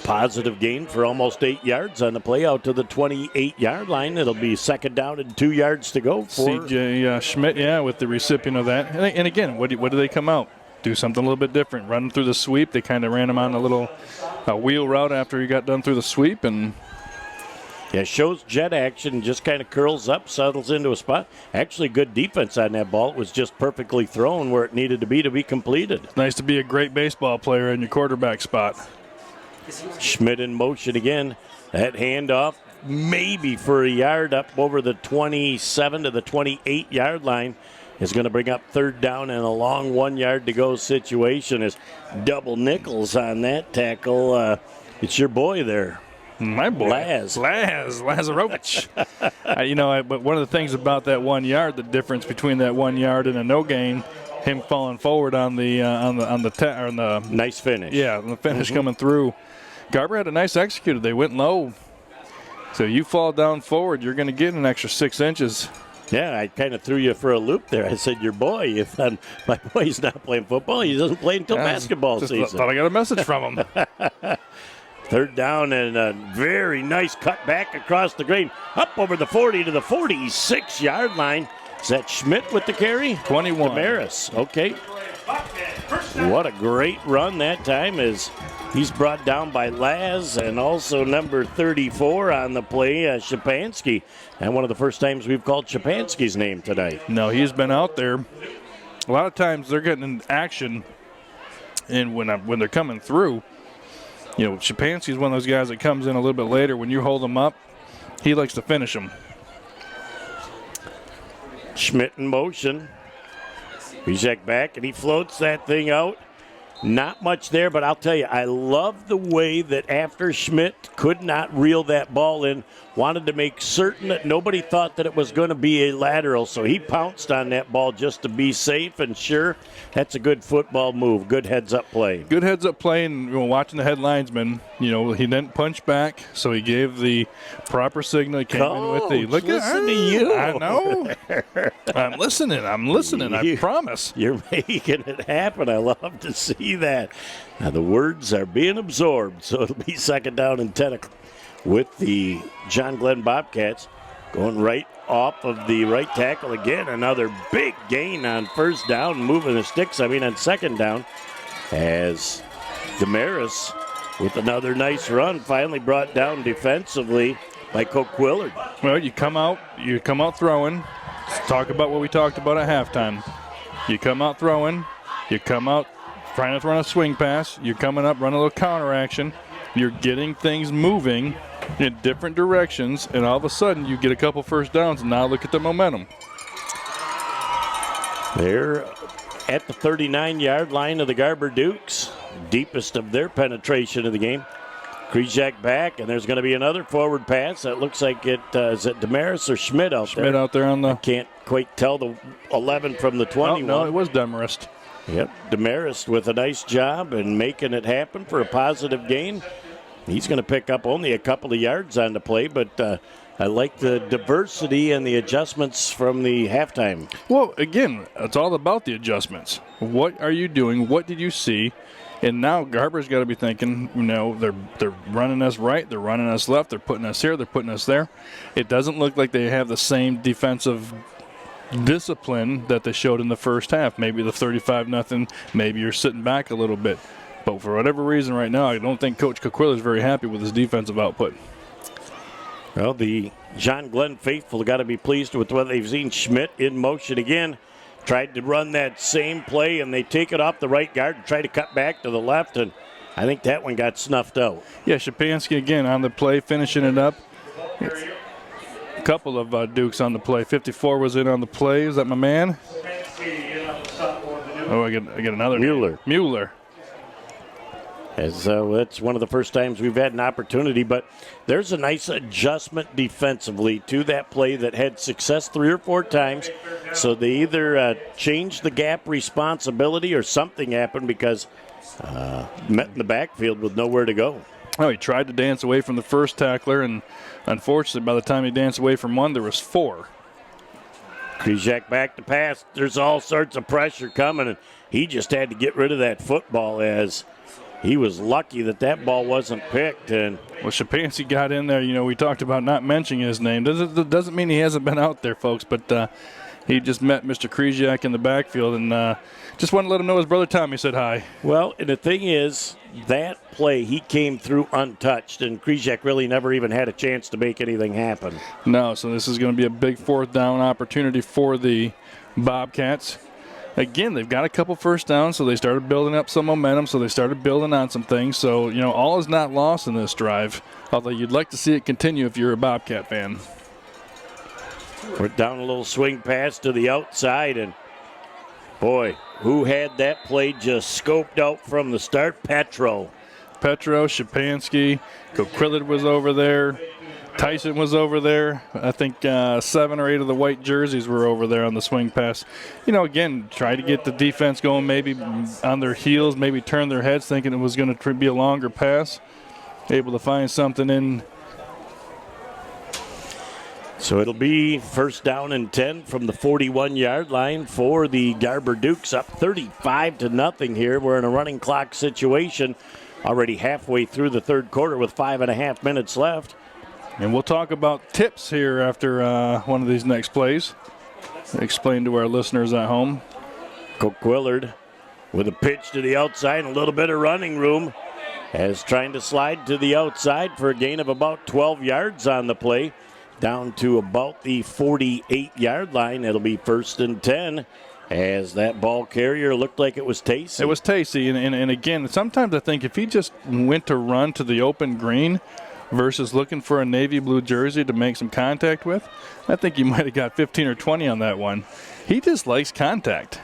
Positive gain for almost 8 yards on the play out to the 28-yard line. It'll be second down and 2 yards to go for C.J. Schmidt, with the recipient of that. And again, what do they come out? Do something a little bit different. Run through the sweep. They kind of ran him on a little wheel route after he got done through the sweep. And shows jet action, just kind of curls up, settles into a spot. Actually, good defense on that ball. It was just perfectly thrown where it needed to be completed. It's nice to be a great baseball player in your quarterback spot. Schmidt in motion again. That handoff maybe for a yard up over the 27 to the 28-yard line is going to bring up third down and a long 1 yard to go situation. Is double nickels on that tackle. It's your boy there. My boy. Lazarovich. But one of the things about that 1 yard, the difference between that 1 yard and a no gain, him falling forward on the nice finish. Yeah, on the finish coming through. Garber had a nice executed. They went low. So you fall down forward, you're going to get an extra 6 inches. Yeah, I kind of threw you for a loop there. I said, your boy, my boy's not playing football. He doesn't play until basketball season. Thought I got a message from him. Third down and a very nice cut back across the green. Up over the 40 to the 46-yard line. Is that Schmidt with the carry? 21. Damaris, okay. What a great run that time as he's brought down by Laz and also number 34 on the play, Shapansky. And one of the first times we've called Shapansky's name today. No, he's been out there. A lot of times they're getting in action, and when they're coming through, Shapansky's one of those guys that comes in a little bit later. When you hold him up, he likes to finish them. Schmidt in motion. Rizek back, and he floats that thing out. Not much there, but I'll tell you, I love the way that after Schmidt could not reel that ball in, wanted to make certain that nobody thought that it was going to be a lateral, so he pounced on that ball just to be safe and sure. That's a good football move, good heads-up play. Good heads-up play, and watching the headlinesman, he didn't punch back, so he gave the proper signal. He came in with the, listen to you. I know. I'm listening, I promise. You're making it happen. I love to see that. Now the words are being absorbed, so it'll be second down and 10 with the John Glenn Bobcats going right off of the right tackle again. Another big gain on first down, moving the sticks, on second down, as Damaris with another nice run, finally brought down defensively by Coach Willard. Well, you come out throwing. Let's talk about what we talked about at halftime. You come out throwing, you come out trying to run a swing pass, you're coming up, run a little counter action, you're getting things moving in different directions, and all of a sudden you get a couple first downs, and now look at the momentum. They're at the 39-yard line of the Garber Dukes, deepest of their penetration of the game. Krzyzak back, and there's going to be another forward pass. That looks like is it Damaris or Schmidt out there? Schmidt out there on the... I can't quite tell the 11 from the 21. No, it was Damaris. Yep, Damaris with a nice job and making it happen for a positive gain. He's going to pick up only a couple of yards on the play, but I like the diversity and the adjustments from the halftime. Well, again, it's all about the adjustments. What are you doing? What did you see? And now Garber's got to be thinking, they're running us right, they're running us left, they're putting us here, they're putting us there. It doesn't look like they have the same defensive discipline that they showed in the first half. Maybe the 35-0, maybe you're sitting back a little bit. But for whatever reason right now, I don't think Coach Coquille is very happy with his defensive output. Well, the John Glenn faithful got to be pleased with what they've seen. Schmidt in motion again. Tried to run that same play, and they take it off the right guard and try to cut back to the left, and I think that one got snuffed out. Yeah, Shapansky again on the play, finishing it up. A couple of Dukes on the play. 54 was in on the play. Is that my man? Oh, I get another. Mueller. As that's one of the first times we've had an opportunity, but there's a nice adjustment defensively to that play that had success 3 or 4 times. So they either changed the gap responsibility or something happened because met in the backfield with nowhere to go. Oh, he tried to dance away from the first tackler, and unfortunately, by the time he danced away from one, there was 4. Krzyzak back to pass. There's all sorts of pressure coming, and he just had to get rid of that football as he was lucky that ball wasn't picked. And well, Shapansky got in there. We talked about not mentioning his name. Doesn't mean he hasn't been out there, folks, but he just met Mr. Krzyzak in the backfield and just wanted to let him know his brother Tommy said hi. Well, and the thing is, that play, he came through untouched, and Krzyzak really never even had a chance to make anything happen. No, so this is going to be a big fourth down opportunity for the Bobcats. Again, they've got a couple first downs, so they started building up some momentum, so they started building on some things. So, all is not lost in this drive, although you'd like to see it continue if you're a Bobcat fan. We're down a little swing pass to the outside, and boy, who had that play just scoped out from the start? Petro, Shapansky, Coquillard was over there. Tyson was over there. I think 7 or 8 of the white jerseys were over there on the swing pass. Again, try to get the defense going, maybe on their heels, maybe turn their heads thinking it was going to be a longer pass. Able to find something in. So it'll be first down and 10 from the 41-yard line for the Garber Dukes, up 35-0 here. We're in a running clock situation, already halfway through the third quarter with 5.5 minutes left. And we'll talk about tips here after one of these next plays. Explain to our listeners at home. Coquillard with a pitch to the outside and a little bit of running room as trying to slide to the outside for a gain of about 12 yards on the play. Down to about the 48-yard line. It'll be first and 10 as that ball carrier looked like it was Tacey. It was Tacey. And again, sometimes I think if he just went to run to the open green versus looking for a navy blue jersey to make some contact with, I think he might have got 15 or 20 on that one. He just likes contact.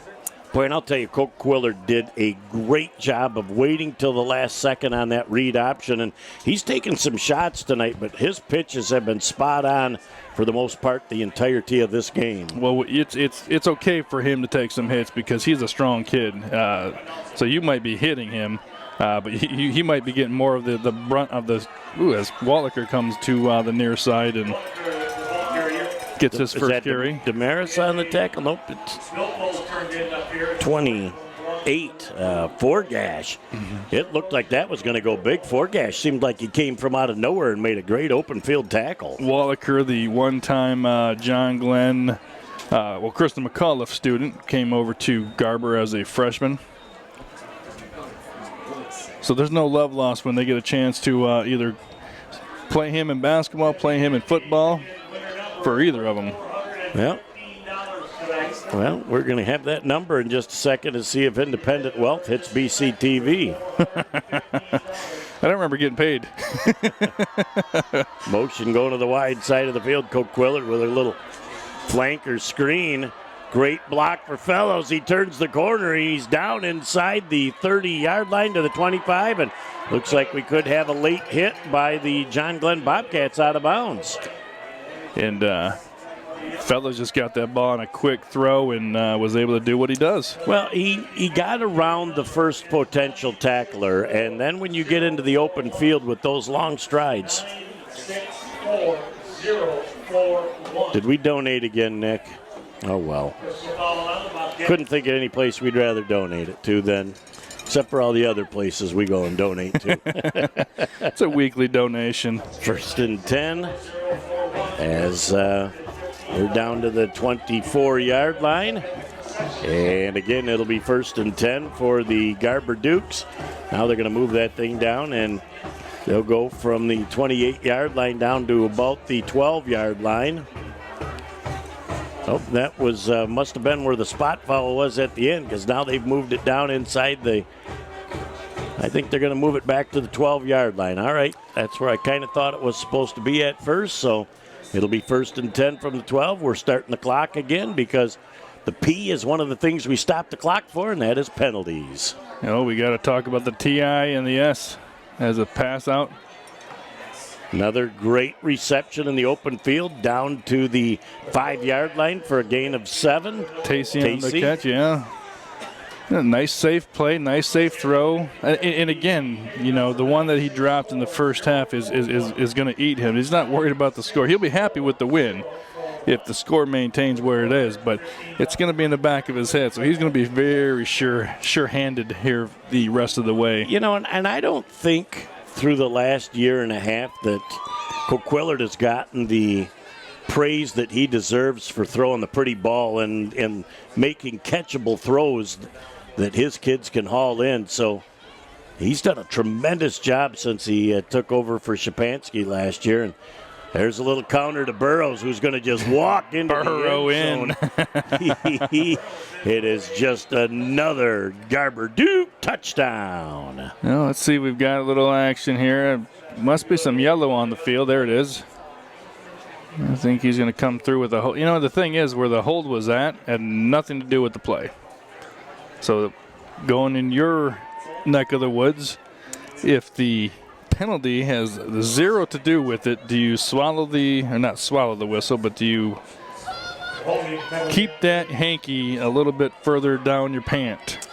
Boy, and I'll tell you, Coquillard did a great job of waiting till the last second on that read option, and he's taken some shots tonight, but his pitches have been spot on for the most part the entirety of this game. Well, it's okay for him to take some hits because he's a strong kid, so you might be hitting him, but he might be getting more of the brunt of the. As Wallaker comes to the near side and gets his first carry. Damaris on the tackle? Nope. It's 28. Forgash. It looked like that was going to go big. Forgash seemed like he came from out of nowhere and made a great open field tackle. Wallaker, the one-time John Glenn, Kristen McAuliffe student, came over to Garber as a freshman. So there's no love lost when they get a chance to either play him in basketball, play him in football, for either of them. Well, we're going to have that number in just a second to see if Independent Wealth hits BCTV. I don't remember getting paid. Motion going to the wide side of the field. Coquillard with a little flanker screen. Great block for Fellows. He turns the corner. He's down inside the 30-yard line to the 25, and looks like we could have a late hit by the John Glenn Bobcats out of bounds. And Fellows just got that ball on a quick throw and was able to do what he does. Well, he got around the first potential tackler, and then when you get into the open field with those long strides. 6-4-0-4-1. Did we donate again, Nick? Oh, well. Couldn't think of any place we'd rather donate it to then, except for all the other places we go and donate to. It's a weekly donation. First and 10 as we're down to the 24-yard line. And again, it'll be first and 10 for the Garber Dukes. Now they're going to move that thing down, and they'll go from the 28-yard line down to about the 12-yard line. Oh, that was must have been where the spot foul was at the end, because now they've moved it down inside the. I think they're going to move it back to the 12-yard line. All right, that's where I kind of thought it was supposed to be at first. So it'll be first and 10 from the 12. We're starting the clock again because the P is one of the things we stop the clock for, and that is penalties. We got to talk about the TI and the S as a pass out. Another great reception in the open field down to the 5-yard line for a gain of 7. Tacey on the catch, yeah. Nice safe play, nice safe throw. And again, the one that he dropped in the first half is going to eat him. He's not worried about the score. He'll be happy with the win. if the score maintains where it is. But it's going to be in the back of his head, so he's going to be very sure-handed here the rest of the way. You know, and I don't think through the last year and a half that Coquillard has gotten the praise that he deserves for throwing the pretty ball and making catchable throws that his kids can haul in. So he's done a tremendous job since he took over for Shapansky last year. And there's a little counter to Burrows, who's going to just walk into Burrow the end zone. It is just another Garber Duke touchdown. Well, let's see. We've got a little action here. Must be some yellow on the field. There it is. I think he's going to come through with a hold. You know, the thing is, where the hold was at had nothing to do with the play. So going in your neck of the woods, if the penalty has zero to do with it, do you swallow not swallow the whistle, but do you keep that hanky a little bit further down your pant?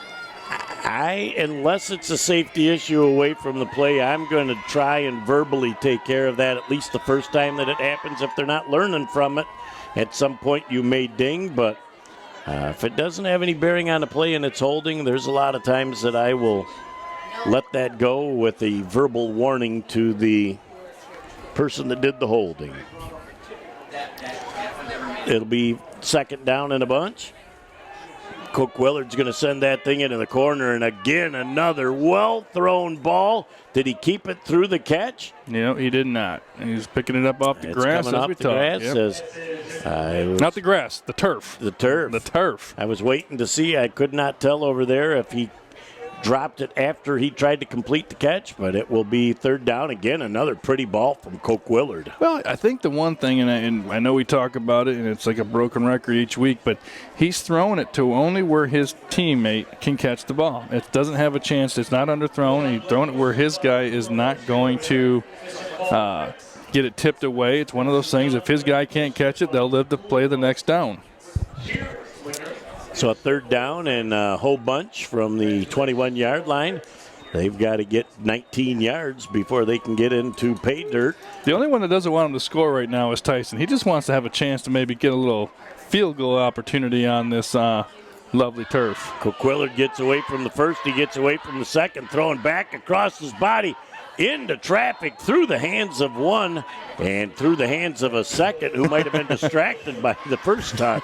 Unless it's a safety issue away from the play, I'm going to try and verbally take care of that at least the first time that it happens. If they're not learning from it, at some point you may ding, but if it doesn't have any bearing on the play and it's holding, there's a lot of times that I will let that go with a verbal warning to the person that did the holding. It'll be second down in a bunch. Coquillard's going to send that thing into the corner, and again, another well-thrown ball. Did he keep it through the catch? No, he did not. He's picking it up off the grass. Coming off the grass. Not the grass, the turf. The turf. The turf. I was waiting to see. I could not tell over there if he dropped it after he tried to complete the catch, but it will be third down again. Another pretty ball from Coquillard. Well, I think the one thing, and I know we talk about it, and it's like a broken record each week, but he's throwing it to only where his teammate can catch the ball. It doesn't have a chance. It's not underthrown. He's throwing it where his guy is not going to get it tipped away. It's one of those things. If his guy can't catch it, they'll live to play the next down. So a third down and a whole bunch from the 21-yard line. They've got to get 19 yards before they can get into pay dirt. The only one that doesn't want him to score right now is Tyson. He just wants to have a chance to maybe get a little field goal opportunity on this lovely turf. Coquillard gets away from the first. He gets away from the second, throwing back across his body into traffic through the hands of one and through the hands of a second who might have been distracted by the first touch.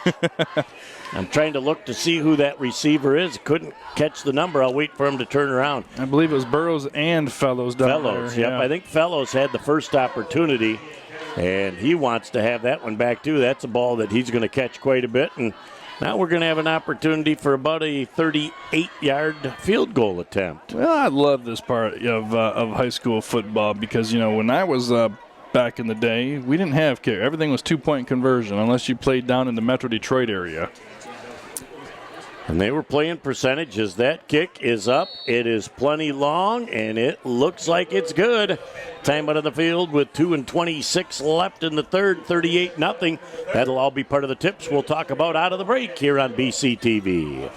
I'm trying to look to see who that receiver is. Couldn't catch the number. I'll wait for him to turn around. I believe it was Burrows and Fellows down Fellows, there. yep. I think Fellows had the first opportunity, and he wants to have that one back, too. That's a ball that he's going to catch quite a bit, and now we're going to have an opportunity for about a 38-yard field goal attempt. Well, I love this part of high school football because, you know, when I was back in the day, we didn't have kick. Everything was two-point conversion unless you played down in the Metro Detroit area. And they were playing percentages. That kick is up. It is plenty long, and it looks like it's good. Time out of the field with 2:26 left in the third, 38-0. That'll all be part of the tips we'll talk about out of the break here on BCTV.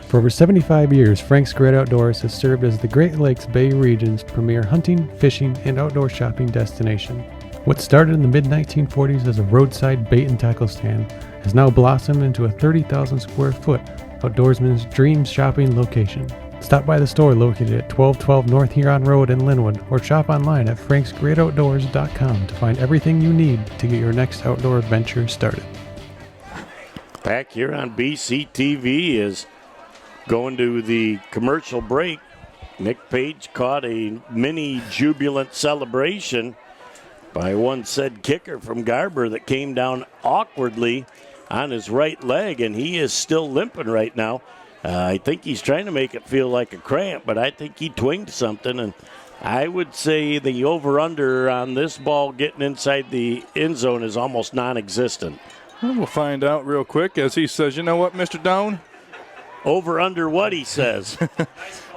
For over 75 years, Frank's Great Outdoors has served as the Great Lakes Bay region's premier hunting, fishing, and outdoor shopping destination. What started in the mid-1940s as a roadside bait and tackle stand has now blossomed into a 30,000 square foot outdoorsman's dream shopping location. Stop by the store located at 1212 North Huron Road in Linwood or shop online at franksgreatoutdoors.com to find everything you need to get your next outdoor adventure started. Back here on BCTV is going to the commercial break. Nick Page caught a mini jubilant celebration by one said kicker from Garber that came down awkwardly on his right leg, and he is still limping right now. I think he's trying to make it feel like a cramp, but I think he twinged something, and I would say the over-under on this ball getting inside the end zone is almost non-existent. We'll find out real quick as he says, you know what, Mr. Doan? Over under what, he says.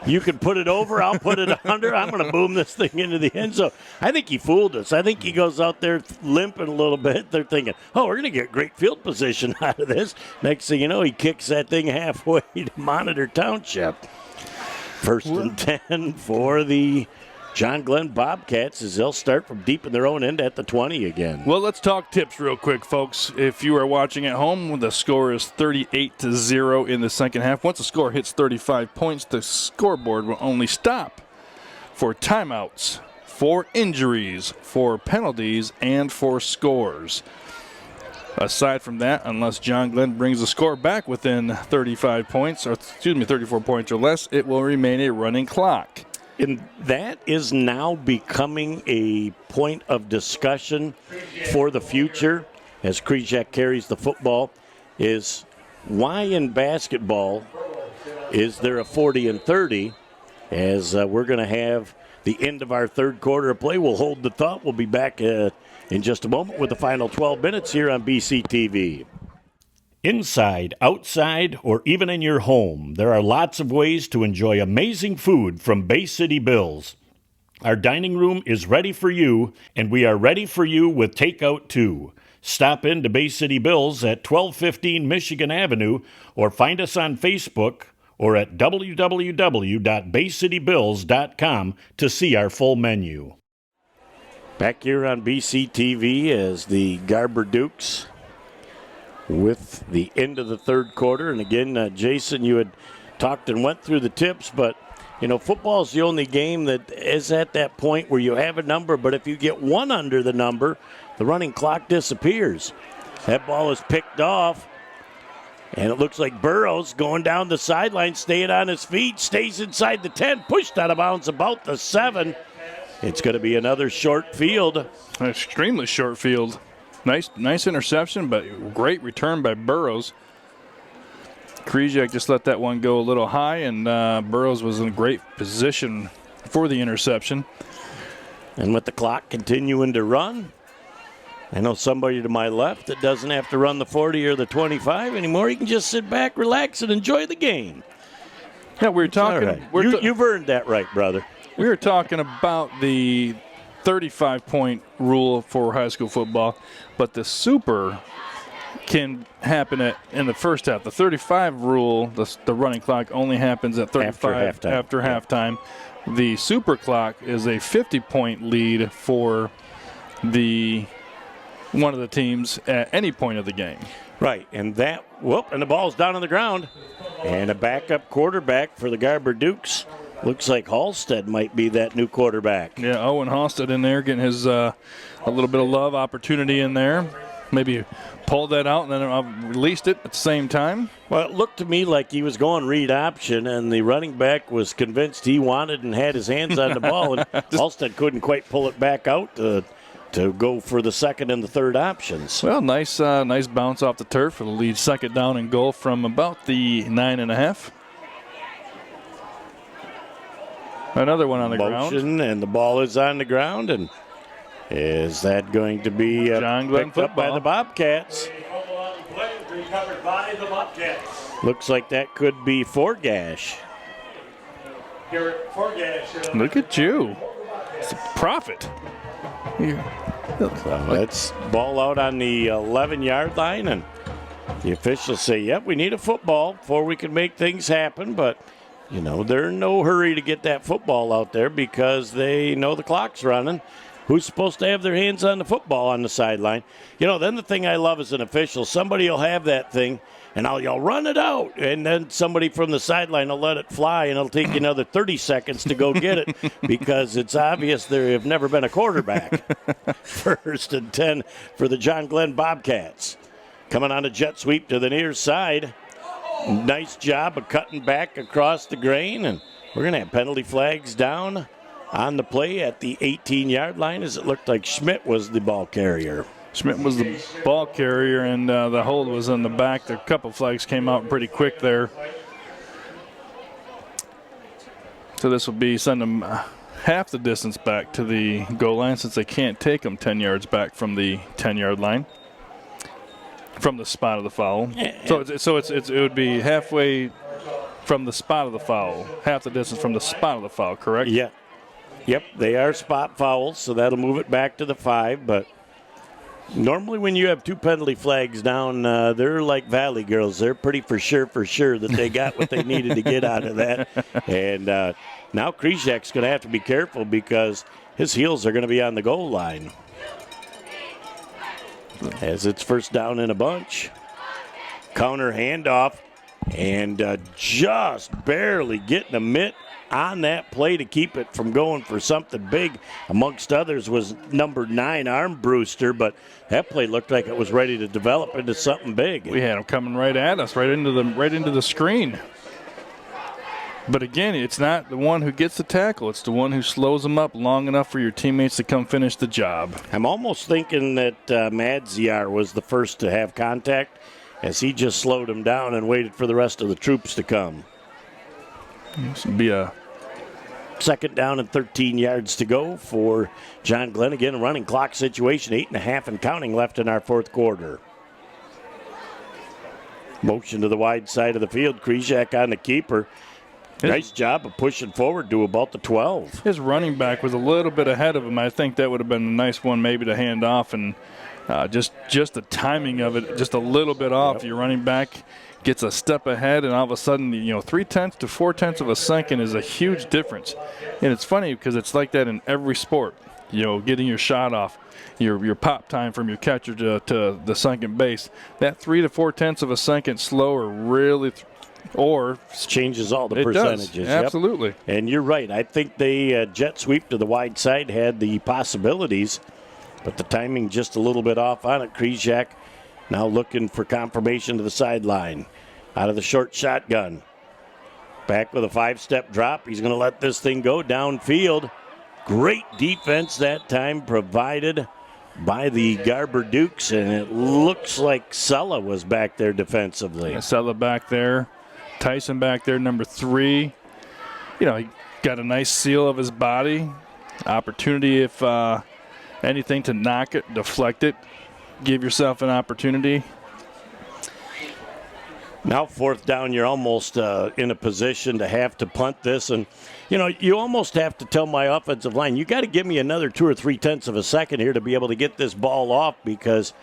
You can put it over, I'll put it under. I'm going to boom this thing into the end zone. I think he fooled us. I think he goes out there limping a little bit. They're thinking, oh, we're going to get great field position out of this. Next thing you know, he kicks that thing halfway to Monitor Township. First and 10 for the John Glenn Bobcats as they'll start from deep in their own end at the 20 again. Well, let's talk tips real quick, folks. If you are watching at home, the score is 38-0 in the second half. Once the score hits 35 points, the scoreboard will only stop for timeouts, for injuries, for penalties, and for scores. Aside from that, unless John Glenn brings the score back within 34 points or less, it will remain a running clock. And that is now becoming a point of discussion for the future as Krzyzak carries the football, is why in basketball is there a 40 and 30 as we're going to have the end of our third quarter of play. We'll hold the thought. We'll be back in just a moment with the final 12 minutes here on BCTV. Inside, outside, or even in your home, there are lots of ways to enjoy amazing food from Bay City Bills. Our dining room is ready for you, and we are ready for you with takeout too. Stop in to Bay City Bills at 1215 Michigan Avenue or find us on Facebook or at www.baycitybills.com to see our full menu. Back here on BCTV as the Garber Dukes with the end of the third quarter. And again, Jason, you had talked and went through the tips, but, you know, football is the only game that is at that point where you have a number, but if you get one under the number, the running clock disappears. That ball is picked off, and it looks like Burrows going down the sideline, staying on his feet, stays inside the 10, pushed out of bounds about the 7. It's going to be another short field. An extremely short field. Nice interception, but great return by Burrows. Krzyzak just let that one go a little high, and Burrows was in a great position for the interception. And with the clock continuing to run, I know somebody to my left that doesn't have to run the 40 or the 25 anymore. He can just sit back, relax, and enjoy the game. Yeah, we're talking. Right. You've earned that right, brother. We were talking about the 35-point rule for high school football, but the super can happen in the first half. The 35 rule, the running clock, only happens at 35 after halftime. The super clock is a 50-point lead for one of the teams at any point of the game. Right, and and the ball's down on the ground. And a backup quarterback for the Garber Dukes. Looks like Halstead might be that new quarterback. Yeah, Owen Halstead in there getting his a little bit of love opportunity in there. Maybe pulled that out and then released it at the same time. Well, it looked to me like he was going read option, and the running back was convinced he wanted and had his hands on the ball, and Halstead couldn't quite pull it back out to go for the second and the third options. Well, nice bounce off the turf for the lead. Second down and goal from about the 9.5. Another one on the ground. And the ball is on the ground. And is that going to be John Glenn picked up by the Bobcats? Looks like that could be Forgash. Look at you. It's a prophet. So let's ball out on the 11-yard line. And the officials say, yep, we need a football before we can make things happen. But you know, they're in no hurry to get that football out there because they know the clock's running. Who's supposed to have their hands on the football on the sideline? You know, then the thing I love as an official, somebody will have that thing, and I'll yell, run it out. And then somebody from the sideline will let it fly, and it'll take you another 30 seconds to go get it because it's obvious there have never been a quarterback. 1st and 10 for the John Glenn Bobcats. Coming on a jet sweep to the near side. Nice job of cutting back across the grain, and we're going to have penalty flags down on the play at the 18-yard line as it looked like Schmidt was the ball carrier. Schmidt was the ball carrier, and the hold was in the back. The couple flags came out pretty quick there. So this will be send them half the distance back to the goal line since they can't take them 10 yards back from the 10-yard line. From the spot of the foul. So it would be halfway from the spot of the foul, half the distance from the spot of the foul, correct? Yeah. Yep, they are spot fouls, so that'll move it back to the 5, but Normally when you have 2 penalty flags down, they're like Valley girls. They're pretty for sure that they got what they needed to get out of that. And now Krzyzak's going to have to be careful because his heels are going to be on the goal line. As it's first down in a bunch. Counter handoff and just barely getting a mitt on that play to keep it from going for something big. Amongst others was number 9, Armbruster, but that play looked like it was ready to develop into something big. We had him coming right at us, right into the screen. But again, it's not the one who gets the tackle. It's the one who slows them up long enough for your teammates to come finish the job. I'm almost thinking that Madziar was the first to have contact as he just slowed him down and waited for the rest of the troops to come. This would be a second down and 13 yards to go for John Glenn. Again, a running clock situation, 8.5 and counting left in our fourth quarter. Motion to the wide side of the field. Krzyzak on the keeper. Nice job of pushing forward to about the 12. His running back was a little bit ahead of him. I think that would have been a nice one maybe to hand off, and just the timing of it, just a little bit off. Yep. Your running back gets a step ahead, and all of a sudden, 0.3 to 0.4 of a second is a huge difference. And it's funny because it's like that in every sport. Getting your shot off, your pop time from your catcher to the second base. That 3 to 0.4 of a second slower really or changes all the percentages. Does. Absolutely. Yep. And you're right. I think the jet sweep to the wide side had the possibilities, but the timing just a little bit off on it. Krzyzak now looking for confirmation to the sideline. Out of the short shotgun. Back with a 5-step drop. He's going to let this thing go downfield. Great defense that time provided by the Garber Dukes, and it looks like Sella was back there defensively. Sella back there. Tyson back there, number 3. He got a nice seal of his body. Opportunity, if anything, to knock it, deflect it, give yourself an opportunity. Now fourth down, you're almost in a position to have to punt this. And, you almost have to tell my offensive line, you got to give me another 2 or 3/10 of a second here to be able to get this ball off, because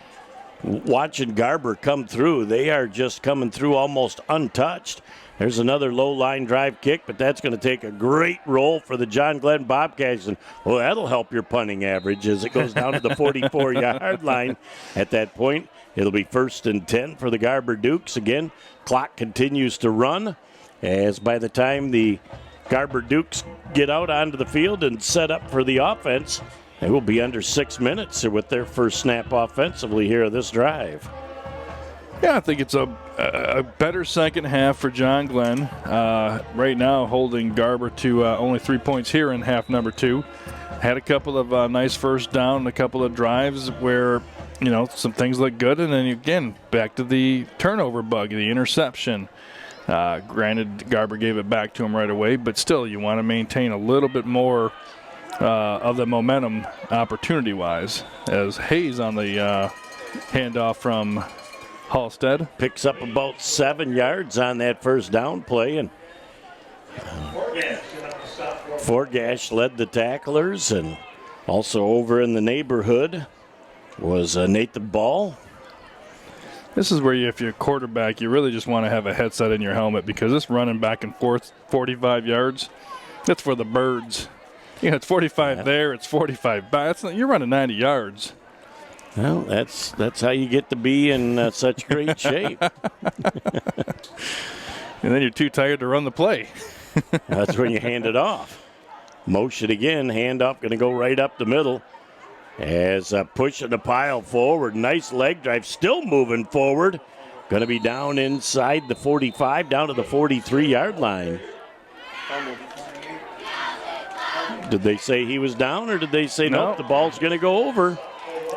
watching Garber come through, they are just coming through almost untouched. There's another low line drive kick, but that's going to take a great roll for the John Glenn Bobcats. And, well, that'll help your punting average as it goes down to the 44-yard line. At that point, it'll be 1st and 10 for the Garber Dukes. Again, clock continues to run as by the time the Garber Dukes get out onto the field and set up for the offense, they will be under 6 minutes with their first snap offensively here of this drive. Yeah, I think it's a better second half for John Glenn. Right now holding Garber to only 3 points here in half number 2. Had a couple of nice first down, a couple of drives where, some things look good. And then, again, back to the turnover bug, the interception. Granted, Garber gave it back to him right away, but still you want to maintain a little bit more of the momentum opportunity-wise, as Hayes on the handoff from Halstead picks up about 7 yards on that first down play, and Forgash led the tacklers, and also over in the neighborhood was Nathan Ball. This is where if you're a quarterback, you really just want to have a headset in your helmet, because this running back and forth 45 yards, that's for the birds. It's 45 there, it's 45 back. You're running 90 yards. Well, that's how you get to be in such great shape. And then you're too tired to run the play. That's when you hand it off. Motion again, handoff going to go right up the middle. As pushing the pile forward. Nice leg drive, still moving forward. Going to be down inside the 45, down to the 43-yard line. Did they say he was down, or did they say, nope, the ball's going to go over?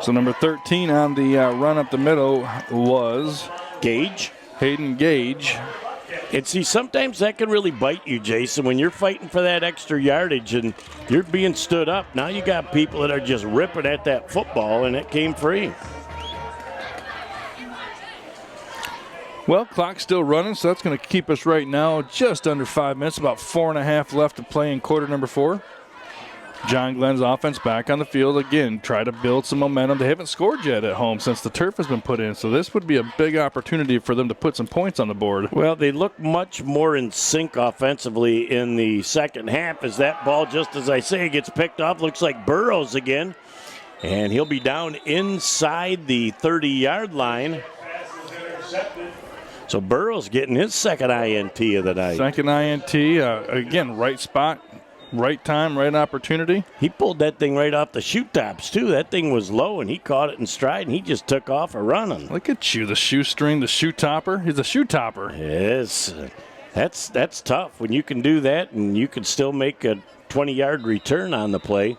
So number 13 on the run up the middle was Gage. Hayden Gage. And see, sometimes that can really bite you, Jason, when you're fighting for that extra yardage and you're being stood up. Now you got people that are just ripping at that football, and it came free. Well, clock's still running, so that's going to keep us right now just under 5 minutes, about 4.5 left to play in quarter number 4. John Glenn's offense back on the field again, try to build some momentum. They haven't scored yet at home since the turf has been put in, so this would be a big opportunity for them to put some points on the board. Well, they look much more in sync offensively in the second half as that ball, just as I say, gets picked off. Looks like Burrows again, and he'll be down inside the 30-yard line. So Burrows getting his second INT of the night. Second INT, again, right spot, right time, right opportunity. He pulled that thing right off the shoe tops, too. That thing was low, and he caught it in stride, and he just took off a running. Look at you, the shoestring, the shoe topper. He's a shoe topper. Yes, that's tough when you can do that, and you can still make a 20-yard return on the play.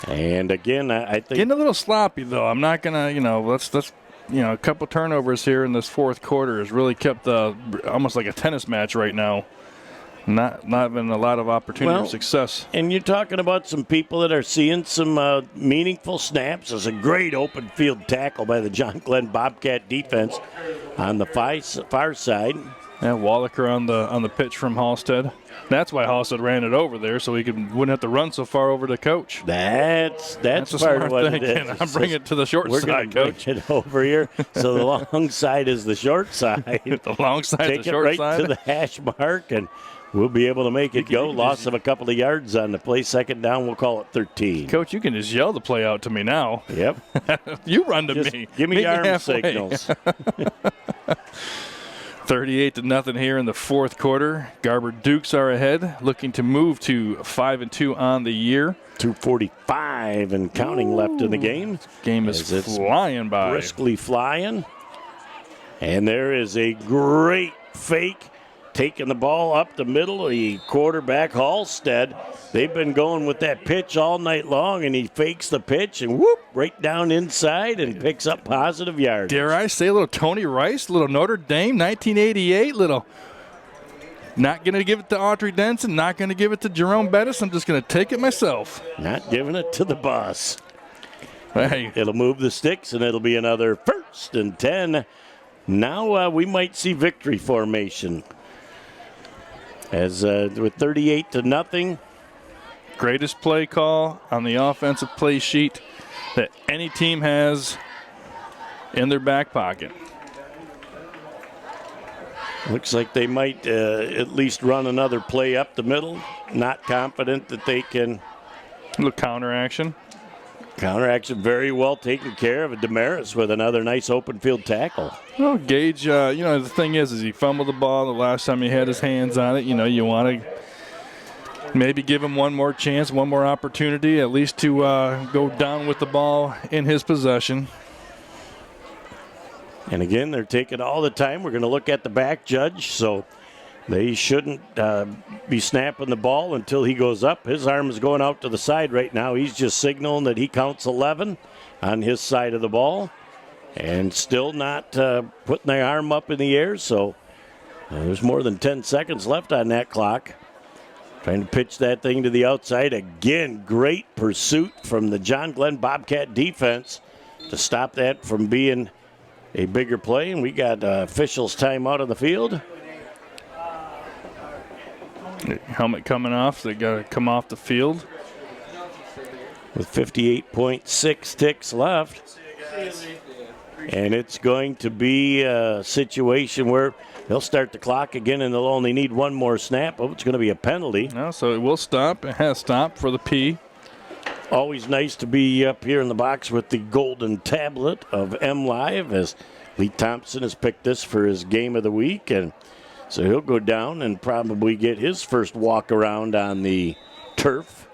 And again, I think getting a little sloppy though. I'm not gonna, let's a couple turnovers here in this fourth quarter has really kept almost like a tennis match right now. Not having a lot of opportunity for success. And you're talking about some people that are seeing some meaningful snaps. There's a great open field tackle by the John Glenn Bobcat defense on the far side. Yeah, Wallaker on the pitch from Halstead. That's why Halstead ran it over there, so he wouldn't have to run so far over to Coach. That's a smart what thing. it is. I'm bringing it to the short We're side, gonna Coach. bring it over here. So the long side is the short side. The long side Take is the short it right side. to the hash mark, and we'll be able to make it go. Loss of a couple of yards on the play. Second down, we'll call it 13. Coach, you can just yell the play out to me now. Yep. You run to Just me. give me Meet arm halfway. signals. 38-0 here in the fourth quarter. Garber Dukes are ahead, looking to move to 5-2 on the year. 2:45 and counting left in the game. Game is flying by. Briskly flying. And there is a great fake, taking the ball up the middle. The quarterback, Halstead, they've been going with that pitch all night long, and he fakes the pitch and whoop, right down inside and picks up positive yards. Dare I say a little Tony Rice, little Notre Dame, 1988, little. Not going to give it to Audrey Denson, not going to give it to Jerome Bettis. I'm just going to take it myself. Not giving it to the boss. Hey. It'll move the sticks, and it'll be another 1st and 10. Now we might see victory formation. As with 38-0. Greatest play call on the offensive play sheet that any team has in their back pocket. Looks like they might at least run another play up the middle. Not confident that they can. A little counter action. Counter action very well taken care of. Damaris with another nice open field tackle. Well, Gage, the thing is he fumbled the ball the last time he had his hands on it. You want to maybe give him one more chance, one more opportunity, at least to go down with the ball in his possession. And again, they're taking all the time. We're going to look at the back judge, so they shouldn't be snapping the ball until he goes up. His arm is going out to the side right now. He's just signaling that he counts 11 on his side of the ball and still not putting their arm up in the air. So there's more than 10 seconds left on that clock. Trying to pitch that thing to the outside. Again, great pursuit from the John Glenn Bobcat defense to stop that from being a bigger play. And we got officials timeout on the field. Helmet coming off, so they got to come off the field. With 58.6 ticks left. And it's going to be a situation where they'll start the clock again and they'll only need one more snap. Oh, it's going to be a penalty. No, so it will stop. It has stopped for the P. Always nice to be up here in the box with the golden tablet of M Live, as Lee Thompson has picked this for his game of the week. And so he'll go down and probably get his first walk around on the turf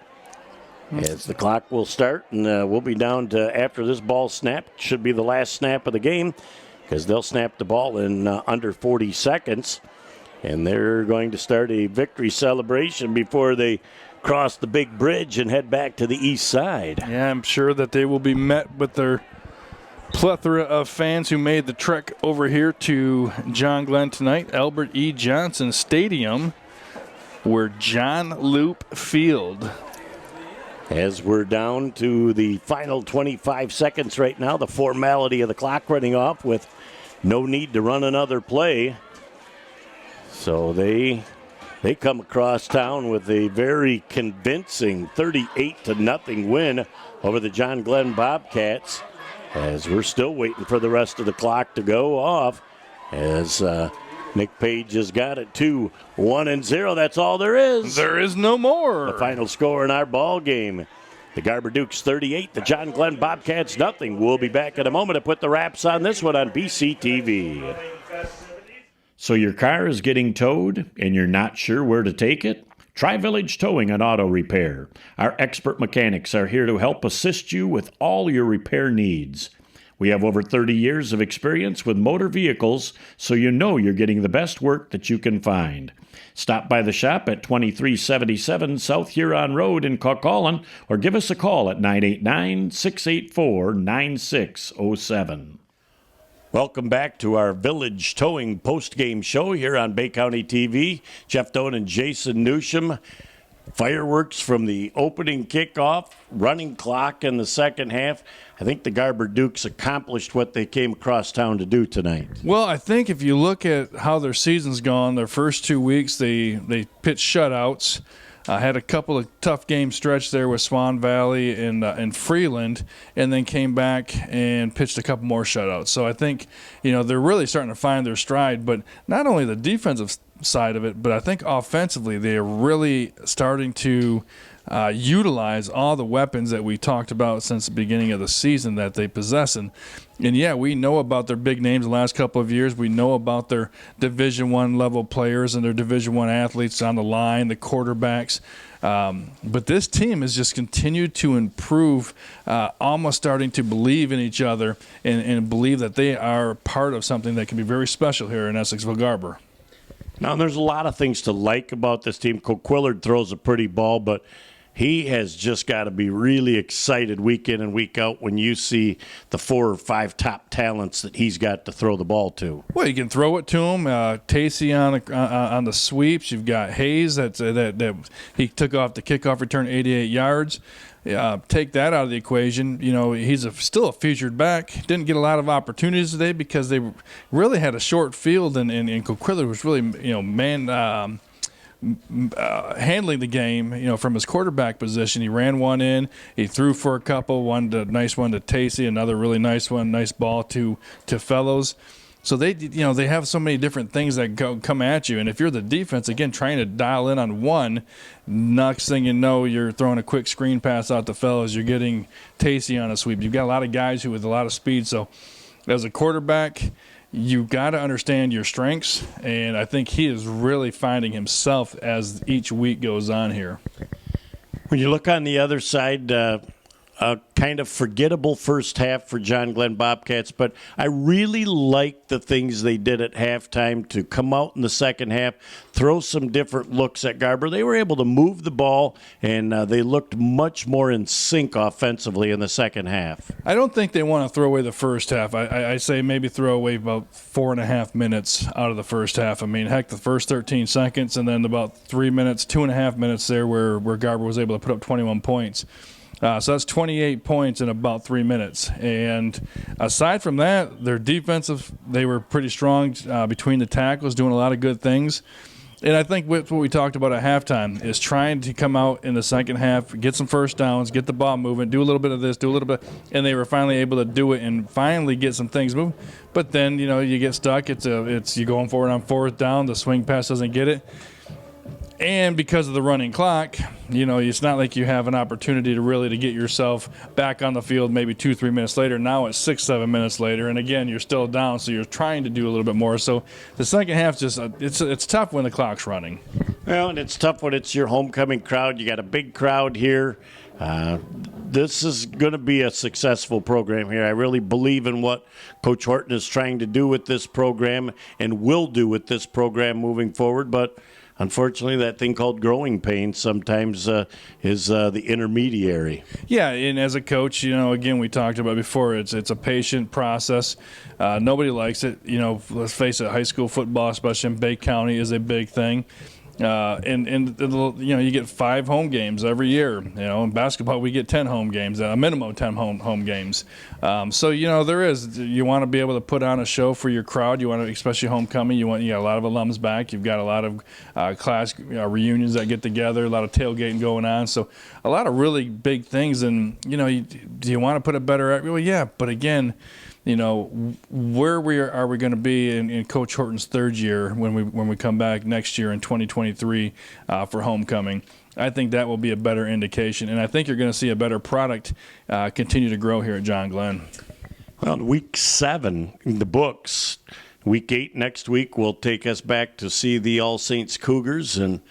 as the clock will start. And we'll be down to, after this ball snap, should be the last snap of the game, because they'll snap the ball in under 40 seconds. And they're going to start a victory celebration before they cross the big bridge and head back to the east side. Yeah, I'm sure that they will be met with their plethora of fans who made the trek over here to John Glenn tonight. Albert E. Johnson Stadium, where John Loop Field. As we're down to the final 25 seconds right now, the formality of the clock running off with no need to run another play. So they They come across town with a very convincing 38-0 win over the John Glenn Bobcats, as we're still waiting for the rest of the clock to go off, as Nick Page has got it to 1-0. That's all there is. There is no more. The final score in our ball game: the Garber Dukes 38, the John Glenn Bobcats nothing. We'll be back in a moment to put the wraps on this one on BCTV. So your car is getting towed and you're not sure where to take it? Try Village Towing and Auto Repair. Our expert mechanics are here to help assist you with all your repair needs. We have over 30 years of experience with motor vehicles, so you know you're getting the best work that you can find. Stop by the shop at 2377 South Huron Road in Coquitlam, or give us a call at 989-684-9607. Welcome back to our Village Towing post-game show here on Bay County TV. Jeff Doan and Jason Newsham. Fireworks from the opening kickoff, running clock in the second half. I think the Garber Dukes accomplished what they came across town to do tonight. Well, I think if you look at how their season's gone, their first 2 weeks they pitched shutouts. Had a couple of tough game stretch there with Swan Valley and Freeland, and then came back and pitched a couple more shutouts. So I think, they're really starting to find their stride, but not only the defensive side of it, but I think offensively they are really starting to utilize all the weapons that we talked about since the beginning of the season that they possess. And yeah, we know about their big names the last couple of years. We know about their Division I level players and their Division I athletes on the line, the quarterbacks. But this team has just continued to improve, almost starting to believe in each other and believe that they are part of something that can be very special here in Essexville Garber. Now, there's a lot of things to like about this team. Coquillard throws a pretty ball, but he has just got to be really excited week in and week out when you see the 4 or 5 top talents that he's got to throw the ball to. Well, you can throw it to him. Tacey on the sweeps. You've got Hayes that he took off the kickoff return 88 yards. Take that out of the equation. He's still a featured back. Didn't get a lot of opportunities today because they really had a short field, and Coquillard was really handling the game, from his quarterback position. He ran one in, he threw for a couple, nice one to Tacey, another really nice one, nice ball to Fellows. So they have so many different things that come at you, and if you're the defense, again, trying to dial in on one, next thing you know, you're throwing a quick screen pass out to Fellows, you're getting Tacey on a sweep. You've got a lot of guys with a lot of speed, so as a quarterback, you got to understand your strengths, and I think he is really finding himself as each week goes on here. When you look on the other side, a kind of forgettable first half for John Glenn Bobcats, but I really like the things they did at halftime to come out in the second half, throw some different looks at Garber. They were able to move the ball, and they looked much more in sync offensively in the second half. I don't think they want to throw away the first half. I say maybe throw away about 4.5 minutes out of the first half. I mean, heck, the first 13 seconds and then about 3 minutes, 2.5 minutes there where Garber was able to put up 21 points. So that's 28 points in about 3 minutes. And aside from that, their defensive, they were pretty strong between the tackles, doing a lot of good things. And I think what we talked about at halftime is trying to come out in the second half, get some first downs, get the ball moving, do a little bit of this, do a little bit, and they were finally able to do it and finally get some things moving. But then, you get stuck. It's you going forward on fourth down, the swing pass doesn't get it. And because of the running clock, it's not like you have an opportunity to get yourself back on the field maybe 2-3 minutes later. Now it's 6-7 minutes later, and again, you're still down, so you're trying to do a little bit more. So the second half it's tough when the clock's running. Well, and it's tough when it's your homecoming crowd. You got a big crowd here. This is going to be a successful program here. I really believe in what Coach Horton is trying to do with this program and will do with this program moving forward, but unfortunately, that thing called growing pains sometimes is the intermediary. Yeah, and as a coach, again, we talked about before, it's a patient process. Nobody likes it. Let's face it, high school football, especially in Bay County, is a big thing. And you get 5 home games every year. In basketball we get 10 home games, a minimum of 10 home games. So you want to be able to put on a show for your crowd. You want to, especially homecoming. You got a lot of alums back. You've got a lot of class reunions that get together. A lot of tailgating going on. So a lot of really big things. And do you want to put a better? Well, yeah, but again. Where are we going to be in Coach Horton's 3rd year when we come back next year in 2023 for homecoming? I think that will be a better indication, and I think you're going to see a better product continue to grow here at John Glenn. Well, week 7 in the books. Week 8 next week will take us back to see the All Saints Cougars and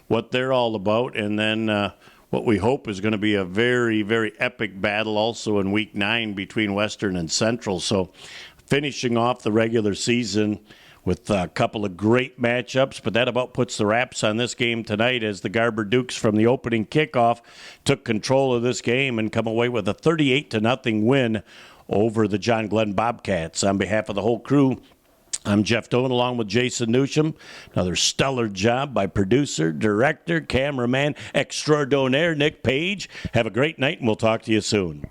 what they're all about, and then what we hope is going to be a very, very epic battle also in Week 9 between Western and Central. So finishing off the regular season with a couple of great matchups, but that about puts the wraps on this game tonight as the Garber Dukes from the opening kickoff took control of this game and come away with a 38-0 win over the John Glenn Bobcats. On behalf of the whole crew, I'm Jeff Doan along with Jason Newsham. Another stellar job by producer, director, cameraman, extraordinaire Nick Page. Have a great night, and we'll talk to you soon.